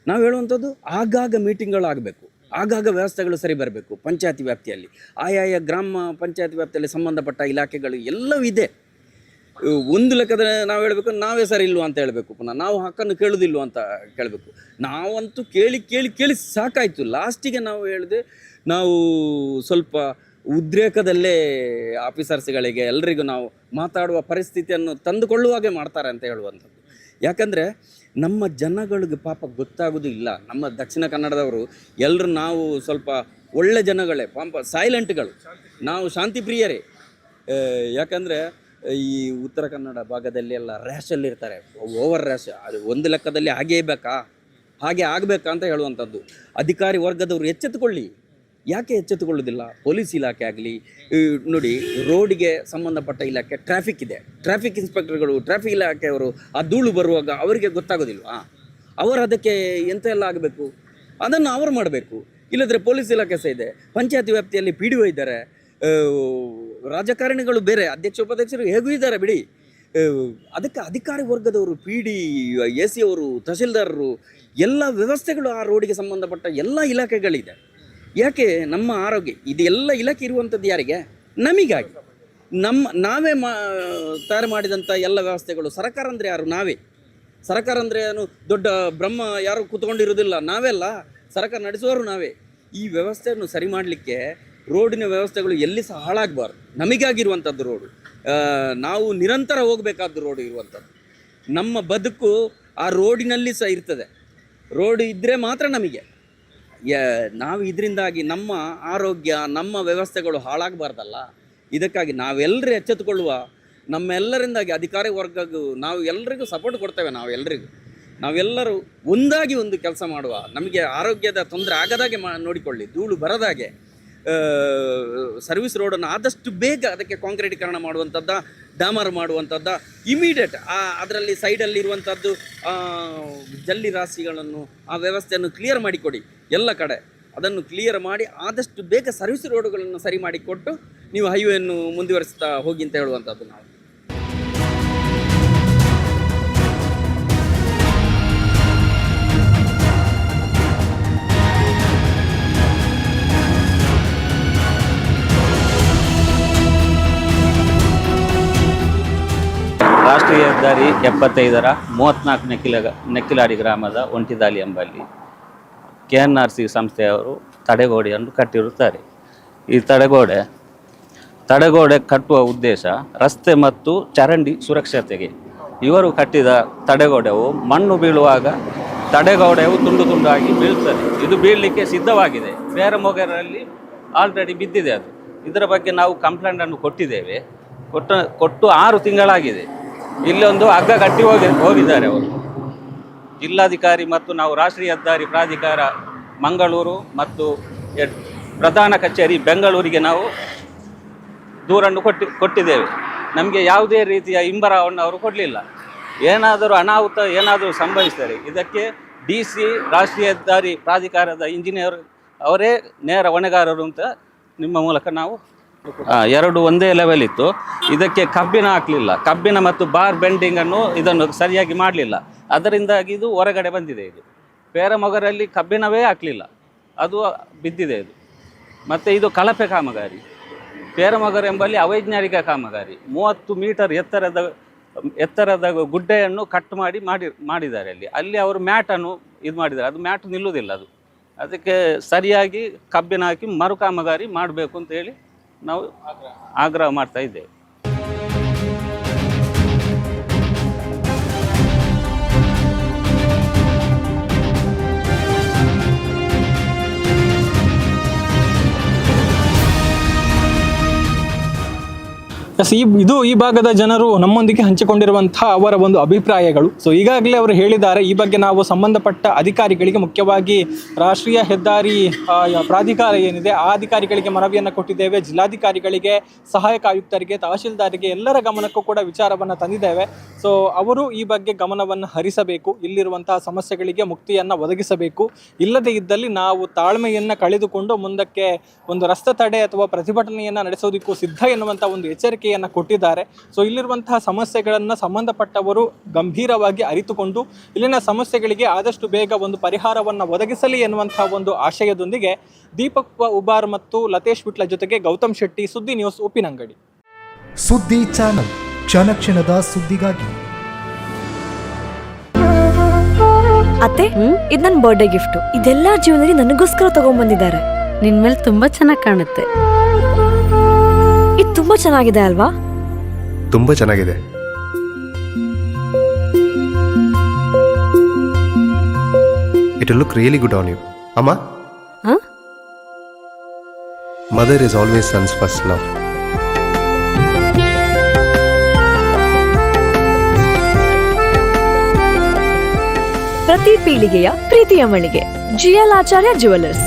ನಾವು ಹೇಳುವಂಥದ್ದು ಆಗಾಗ ಮೀಟಿಂಗ್ಗಳಾಗಬೇಕು, ಆಗಾಗ ವ್ಯವಸ್ಥೆಗಳು ಸರಿ ಬರಬೇಕು. ಪಂಚಾಯತಿ ವ್ಯಾಪ್ತಿಯಲ್ಲಿ ಆಯಾಯ ಗ್ರಾಮ ಪಂಚಾಯತಿ ವ್ಯಾಪ್ತಿಯಲ್ಲಿ ಸಂಬಂಧಪಟ್ಟ ಇಲಾಖೆಗಳು ಎಲ್ಲವೂ ಇದೆ. ಒಂದು ಲೆಕ್ಕದ ನಾವು ಹೇಳಬೇಕು, ನಾವೇ ಸರಿ ಇಲ್ವ ಅಂತ ಹೇಳಬೇಕು, ಪುನಃ ನಾವು ಹಕ್ಕನ್ನು ಕೇಳೋದಿಲ್ವ ಅಂತ ಕೇಳಬೇಕು. ನಾವಂತೂ ಕೇಳಿ ಕೇಳಿ ಕೇಳಿ ಸಾಕಾಯಿತು. ಲಾಸ್ಟಿಗೆ ನಾವು ಹೇಳಿದೆ, ನಾವು ಸ್ವಲ್ಪ ಉದ್ರೇಕದಲ್ಲೇ ಆಫೀಸರ್ಸ್ಗಳಿಗೆ ಎಲ್ರಿಗೂ ನಾವು ಮಾತಾಡುವ ಪರಿಸ್ಥಿತಿಯನ್ನು ತಂದುಕೊಳ್ಳುವಾಗೆ ಮಾಡ್ತಾರೆ ಅಂತ ಹೇಳುವಂಥದ್ದು. ಯಾಕಂದರೆ ನಮ್ಮ ಜನಗಳಿಗೆ ಪಾಪ ಗೊತ್ತಾಗೋದು ಇಲ್ಲ. ನಮ್ಮ ದಕ್ಷಿಣ ಕನ್ನಡದವರು ಎಲ್ಲರೂ ನಾವು ಸ್ವಲ್ಪ ಒಳ್ಳೆ ಜನಗಳೇ, ಪಾಪ ಸೈಲೆಂಟ್ಗಳು, ನಾವು ಶಾಂತಿ ಪ್ರಿಯರೇ. ಯಾಕಂದರೆ ಈ ಉತ್ತರ ಕನ್ನಡ ಭಾಗದಲ್ಲಿ ಎಲ್ಲ ರ್ಯಾಶಲ್ಲಿರ್ತಾರೆ, ಓವರ್ ರ್ಯಾಶ್. ಅದು ಒಂದು ಲೆಕ್ಕದಲ್ಲಿ ಹಾಗೇ ಬೇಕಾ, ಹಾಗೆ ಆಗಬೇಕಾ ಅಂತ ಹೇಳುವಂಥದ್ದು. ಅಧಿಕಾರಿ ವರ್ಗದವರು ಎಚ್ಚೆತ್ತುಕೊಳ್ಳಿ. ಯಾಕೆ ಎಚ್ಚೆತ್ತುಕೊಳ್ಳೋದಿಲ್ಲ? ಪೊಲೀಸ್ ಇಲಾಖೆ ಆಗಲಿ ನೋಡಿ, ರೋಡಿಗೆ ಸಂಬಂಧಪಟ್ಟ ಇಲಾಖೆ ಟ್ರಾಫಿಕ್ ಇದೆ, ಟ್ರಾಫಿಕ್ ಇನ್ಸ್ಪೆಕ್ಟರ್ಗಳು, ಟ್ರಾಫಿಕ್ ಇಲಾಖೆಯವರು ಆ ಧೂಳು ಬರುವಾಗ ಅವರಿಗೆ ಗೊತ್ತಾಗೋದಿಲ್ವಾ? ಅವರು ಅದಕ್ಕೆ ಎಂತ ಎಲ್ಲ ಆಗಬೇಕು, ಅದನ್ನು ಅವರು ಮಾಡಬೇಕು. ಇಲ್ಲದ್ರೆ ಪೊಲೀಸ್ ಇಲಾಖೆ ಸಹ ಇದೆ, ಪಂಚಾಯತಿ ವ್ಯಾಪ್ತಿಯಲ್ಲಿ ಪಿ ಡಿ ಒ ಇದ್ದಾರೆ, ರಾಜಕಾರಣಿಗಳು ಬೇರೆ, ಅಧ್ಯಕ್ಷ ಉಪಾಧ್ಯಕ್ಷರು ಹೇಗೂ ಇದ್ದಾರೆ ಬಿಡಿ. ಅದಕ್ಕೆ ಅಧಿಕಾರಿ ವರ್ಗದವರು, ಪಿ ಡಿ, ಎ ಸಿ ಅವರು, ತಹಸೀಲ್ದಾರರು, ಎಲ್ಲ ವ್ಯವಸ್ಥೆಗಳು ಆ ರೋಡಿಗೆ ಸಂಬಂಧಪಟ್ಟ ಎಲ್ಲ ಇಲಾಖೆಗಳಿದೆ. ಯಾಕೆ? ನಮ್ಮ ಆರೋಗ್ಯ ಇದೆಲ್ಲ ಇಲಾಖೆ ಇರುವಂಥದ್ದು ಯಾರಿಗೆ? ನಮಗಾಗಿ. ನಾವೇ ತಯಾರು ಮಾಡಿದಂಥ ಎಲ್ಲ ವ್ಯವಸ್ಥೆಗಳು. ಸರ್ಕಾರ ಅಂದರೆ ಯಾರು? ನಾವೇ. ಸರ್ಕಾರ ಅಂದರೆ ಏನು ದೊಡ್ಡ ಬ್ರಹ್ಮ ಯಾರು ಕೂತ್ಕೊಂಡಿರೋದಿಲ್ಲ, ನಾವೆಲ್ಲ ಸರ್ಕಾರ ನಡೆಸುವವರು ನಾವೇ. ಈ ವ್ಯವಸ್ಥೆಯನ್ನು ಸರಿ ಮಾಡಲಿಕ್ಕೆ ರೋಡಿನ ವ್ಯವಸ್ಥೆಗಳು ಎಲ್ಲಿ ಸಹ ಹಾಳಾಗಬಾರ್ದು. ನಮಗಾಗಿರುವಂಥದ್ದು ರೋಡು, ನಾವು ನಿರಂತರ ಹೋಗಬೇಕಾದ್ದು ರೋಡು ಇರುವಂಥದ್ದು. ನಮ್ಮ ಬದುಕು ಆ ರೋಡಿನಲ್ಲಿ ಸಹ ಇರ್ತದೆ. ರೋಡು ಇದ್ದರೆ ಮಾತ್ರ ನಮಗೆ. ನಾವು ಇದರಿಂದಾಗಿ ನಮ್ಮ ಆರೋಗ್ಯ, ನಮ್ಮ ವ್ಯವಸ್ಥೆಗಳು ಹಾಳಾಗಬಾರ್ದಲ್ಲ. ಇದಕ್ಕಾಗಿ ನಾವೆಲ್ಲರೂ ಎಚ್ಚೆತ್ತುಕೊಳ್ಳುವ, ನಮ್ಮೆಲ್ಲರಿಂದಾಗಿ ಅಧಿಕಾರಿ ವರ್ಗಗೂ ನಾವು ಎಲ್ಲರಿಗೂ ಸಪೋರ್ಟ್ ಕೊಡ್ತೇವೆ. ನಾವೆಲ್ಲರೂ ಒಂದಾಗಿ ಒಂದು ಕೆಲಸ ಮಾಡುವ, ನಮಗೆ ಆರೋಗ್ಯದ ತೊಂದರೆ ಆಗದಾಗೆ ನೋಡಿಕೊಳ್ಳಿ, ಧೂಳು ಬರದಾಗೆ. ಸರ್ವಿಸ್ ರೋಡನ್ನು ಆದಷ್ಟು ಬೇಗ ಅದಕ್ಕೆ ಕಾಂಕ್ರೀಟೀಕರಣ ಮಾಡುವಂಥದ್ದ, ಡಾಮರ್ ಮಾಡುವಂಥದ್ದ, ಇಮಿಡಿಯೇಟ್ ಅದರಲ್ಲಿ ಸೈಡಲ್ಲಿ ಇರುವಂಥದ್ದು ಜಲ್ಲಿ ರಾಶಿಗಳನ್ನು, ಆ ವ್ಯವಸ್ಥೆಯನ್ನು ಕ್ಲಿಯರ್ ಮಾಡಿಕೊಡಿ. ಎಲ್ಲ ಕಡೆ ಅದನ್ನು ಕ್ಲಿಯರ್ ಮಾಡಿ ಆದಷ್ಟು ಬೇಗ ಸರ್ವಿಸ್ ರೋಡುಗಳನ್ನು ಸರಿ ಮಾಡಿಕೊಟ್ಟು ನೀವು ಹೈವೇಯನ್ನು ಮುಂದುವರಿಸ್ತಾ ಹೋಗಿ ಅಂತ ಹೇಳುವಂಥದ್ದು ನಾವು.
ರಾಷ್ಟ್ರೀಯ ಹೆದ್ದಾರಿ 75ರ 34 ನೆಕ್ಕಿಲಾಡಿ ಗ್ರಾಮದ ಒಂಟಿದಾಲಿ ಎಂಬಲ್ಲಿ KNRC ಸಂಸ್ಥೆಯವರು ತಡೆಗೋಡೆಯನ್ನು ಕಟ್ಟಿರುತ್ತಾರೆ. ಈ ತಡೆಗೋಡೆ ಕಟ್ಟುವ ಉದ್ದೇಶ ರಸ್ತೆ ಮತ್ತು ಚರಂಡಿ ಸುರಕ್ಷತೆಗೆ. ಇವರು ಕಟ್ಟಿದ ತಡೆಗೋಡೆಯು ಮಣ್ಣು ಬೀಳುವಾಗ ತಡೆಗೋಡೆಯು ತುಂಡು ತುಂಡಾಗಿ ಬೀಳ್ತದೆ. ಇದು ಬೀಳಲಿಕ್ಕೆ ಸಿದ್ಧವಾಗಿದೆ, ಬೇರೆ ಮೊಗರಲ್ಲಿ ಆಲ್ರೆಡಿ ಬಿದ್ದಿದೆ. ಅದು ಇದರ ಬಗ್ಗೆ ನಾವು ಕಂಪ್ಲೇಂಟನ್ನು ಕೊಟ್ಟಿದ್ದೇವೆ. ಕೊಟ್ಟು 6 ತಿಂಗಳಾಗಿದೆ. ಇಲ್ಲೊಂದು ಹಗ್ಗ ಕಟ್ಟಿ ಹೋಗಿದ್ದಾರೆ ಅವರು, ಜಿಲ್ಲಾಧಿಕಾರಿ ಮತ್ತು ನಾವು ರಾಷ್ಟ್ರೀಯ ಹೆದ್ದಾರಿ ಪ್ರಾಧಿಕಾರ ಮಂಗಳೂರು ಮತ್ತು ಪ್ರಧಾನ ಕಚೇರಿ ಬೆಂಗಳೂರಿಗೆ ನಾವು ದೂರನ್ನು ಕೊಟ್ಟಿದ್ದೇವೆ. ನಮಗೆ ಯಾವುದೇ ರೀತಿಯ ಹಿಂಬರವನ್ನು ಅವರು ಕೊಡಲಿಲ್ಲ. ಏನಾದರೂ ಅನಾಹುತ ಏನಾದರೂ ಸಂಭವಿಸಿದರೆ ಇದಕ್ಕೆ DC ರಾಷ್ಟ್ರೀಯ ಹೆದ್ದಾರಿ ಪ್ರಾಧಿಕಾರದ ಇಂಜಿನಿಯರ್ ಅವರೇ ನೇರ ಹೊಣೆಗಾರರು ಅಂತ ನಿಮ್ಮ ಮೂಲಕ ನಾವು. 2 ಒಂದೇ ಲೆವೆಲ್ ಇತ್ತು. ಇದಕ್ಕೆ ಕಬ್ಬಿಣ ಹಾಕಲಿಲ್ಲ, ಕಬ್ಬಿಣ ಮತ್ತು ಬಾರ್ ಬೆಂಡಿಂಗನ್ನು ಇದನ್ನು ಸರಿಯಾಗಿ ಮಾಡಲಿಲ್ಲ. ಅದರಿಂದಾಗಿ ಇದು ಹೊರಗಡೆ ಬಂದಿದೆ. ಇದು ಪೇರಮೊಗರಲ್ಲಿ ಕಬ್ಬಿಣವೇ ಹಾಕಲಿಲ್ಲ, ಅದು ಬಿದ್ದಿದೆ ಇದು. ಮತ್ತು ಇದು ಕಳಪೆ ಕಾಮಗಾರಿ. ಪೇರಮೊಗರ ಎಂಬಲ್ಲಿ ಅವೈಜ್ಞಾನಿಕ ಕಾಮಗಾರಿ. 30 ಮೀಟರ್ ಎತ್ತರದ ಎತ್ತರದ ಗುಡ್ಡೆಯನ್ನು ಕಟ್ ಮಾಡಿದ್ದಾರೆ ಅಲ್ಲಿ ಅವರು ಮ್ಯಾಟನ್ನು ಇದು ಮಾಡಿದ್ದಾರೆ. ಅದು ಮ್ಯಾಟ್ ನಿಲ್ಲುವುದಿಲ್ಲ, ಅದಕ್ಕೆ ಸರಿಯಾಗಿ ಕಬ್ಬಿನ ಹಾಕಿ ಮರುಕಾಮಗಾರಿ ಮಾಡಬೇಕು ಅಂತ ಹೇಳಿ ನಾವು ಆಗ್ರಹ ಮಾಡ್ತಾ ಇದ್ದೇವೆ.
ಈ ಭಾಗದ ಜನರು ನಮ್ಮೊಂದಿಗೆ ಹಂಚಿಕೊಂಡಿರುವಂತಹ ಅವರ ಒಂದು ಅಭಿಪ್ರಾಯಗಳು. ಸೊ ಈಗಾಗಲೇ ಅವರು ಹೇಳಿದ್ದಾರೆ, ಈ ಬಗ್ಗೆ ನಾವು ಸಂಬಂಧಪಟ್ಟ ಅಧಿಕಾರಿಗಳಿಗೆ, ಮುಖ್ಯವಾಗಿ ರಾಷ್ಟ್ರೀಯ ಹೆದ್ದಾರಿ ಪ್ರಾಧಿಕಾರ ಏನಿದೆ ಆ ಅಧಿಕಾರಿಗಳಿಗೆ ಮನವಿಯನ್ನು ಕೊಟ್ಟಿದ್ದೇವೆ. ಜಿಲ್ಲಾಧಿಕಾರಿಗಳಿಗೆ, ಸಹಾಯಕ ಆಯುಕ್ತರಿಗೆ, ತಹಶೀಲ್ದಾರಿಗೆ ಎಲ್ಲರ ಗಮನಕ್ಕೂ ಕೂಡ ವಿಚಾರವನ್ನು ತಂದಿದ್ದೇವೆ. ಸೊ ಅವರು ಈ ಬಗ್ಗೆ ಗಮನವನ್ನು ಹರಿಸಬೇಕು, ಇಲ್ಲಿರುವಂತಹ ಸಮಸ್ಯೆಗಳಿಗೆ ಮುಕ್ತಿಯನ್ನು ಒದಗಿಸಬೇಕು. ಇಲ್ಲದೇ ಇದ್ದಲ್ಲಿ ನಾವು ತಾಳ್ಮೆಯನ್ನು ಕಳೆದುಕೊಂಡು ಮುಂದಕ್ಕೆ ಒಂದು ರಸ್ತೆ ತಡೆ ಅಥವಾ ಪ್ರತಿಭಟನೆಯನ್ನು ನಡೆಸೋದಕ್ಕೂ ಸಿದ್ಧ ಎನ್ನುವಂಥ ಒಂದು ಎಚ್ಚರಿಕೆಯನ್ನು ಕೊಟ್ಟಿದ್ದಾರೆ. ಸೊ ಇಲ್ಲಿರುವಂತಹ ಸಮಸ್ಯೆಗಳನ್ನು ಸಂಬಂಧಪಟ್ಟವರು ಗಂಭೀರವಾಗಿ ಅರಿತುಕೊಂಡು ಇಲ್ಲಿನ ಸಮಸ್ಯೆಗಳಿಗೆ ಆದಷ್ಟು ಬೇಗ ಒಂದು ಪರಿಹಾರವನ್ನು ಒದಗಿಸಲಿ ಎನ್ನುವಂತಹ ಒಂದು ಆಶಯದೊಂದಿಗೆ ದೀಪಕ್ ಉಬಾರ್ ಮತ್ತು ಲತೇಶ್ ವಿಟ್ಲ ಜೊತೆಗೆ ಗೌತಮ್ ಶೆಟ್ಟಿ, ಸುದ್ದಿ ನ್ಯೂಸ್, ಉಪ್ಪಿನಂಗಡಿ.
ಸುದ್ದಿ ಚಾನಲ್, ಕ್ಷಣ ಕ್ಷಣದ ಸುದ್ದಿಗಾಗಿ.
ಅತ್ತೆ, ಇದು ನನ್ನ ಬರ್ಡೇ ಗಿಫ್ಟ್. ಇದೆಲ್ಲ ಜೀವನದಲ್ಲಿ ನನಗೋಸ್ಕರ ತಗೊಂಡ್ಬಂದಿದ್ದಾರೆ.
ನಿನ್ ಮೇಲೆ ತುಂಬಾ ಚೆನ್ನಾಗಿ ಕಾಣುತ್ತೆ.
ಇದು ತುಂಬಾ ಚೆನ್ನಾಗಿದೆ ಅಲ್ವಾ?
ತುಂಬಾ ಚೆನ್ನಾಗಿದೆ. It will look really good on you. Amma?
Huh?
Mother is always son's first love.
ಪ್ರತಿ ಪೀಳಿಗೆಯ ಪ್ರೀತಿಯ ಮಳಿಗೆ GL ಆಚಾರ್ಯ ಜುವೆಲ್ಲರ್ಸ್.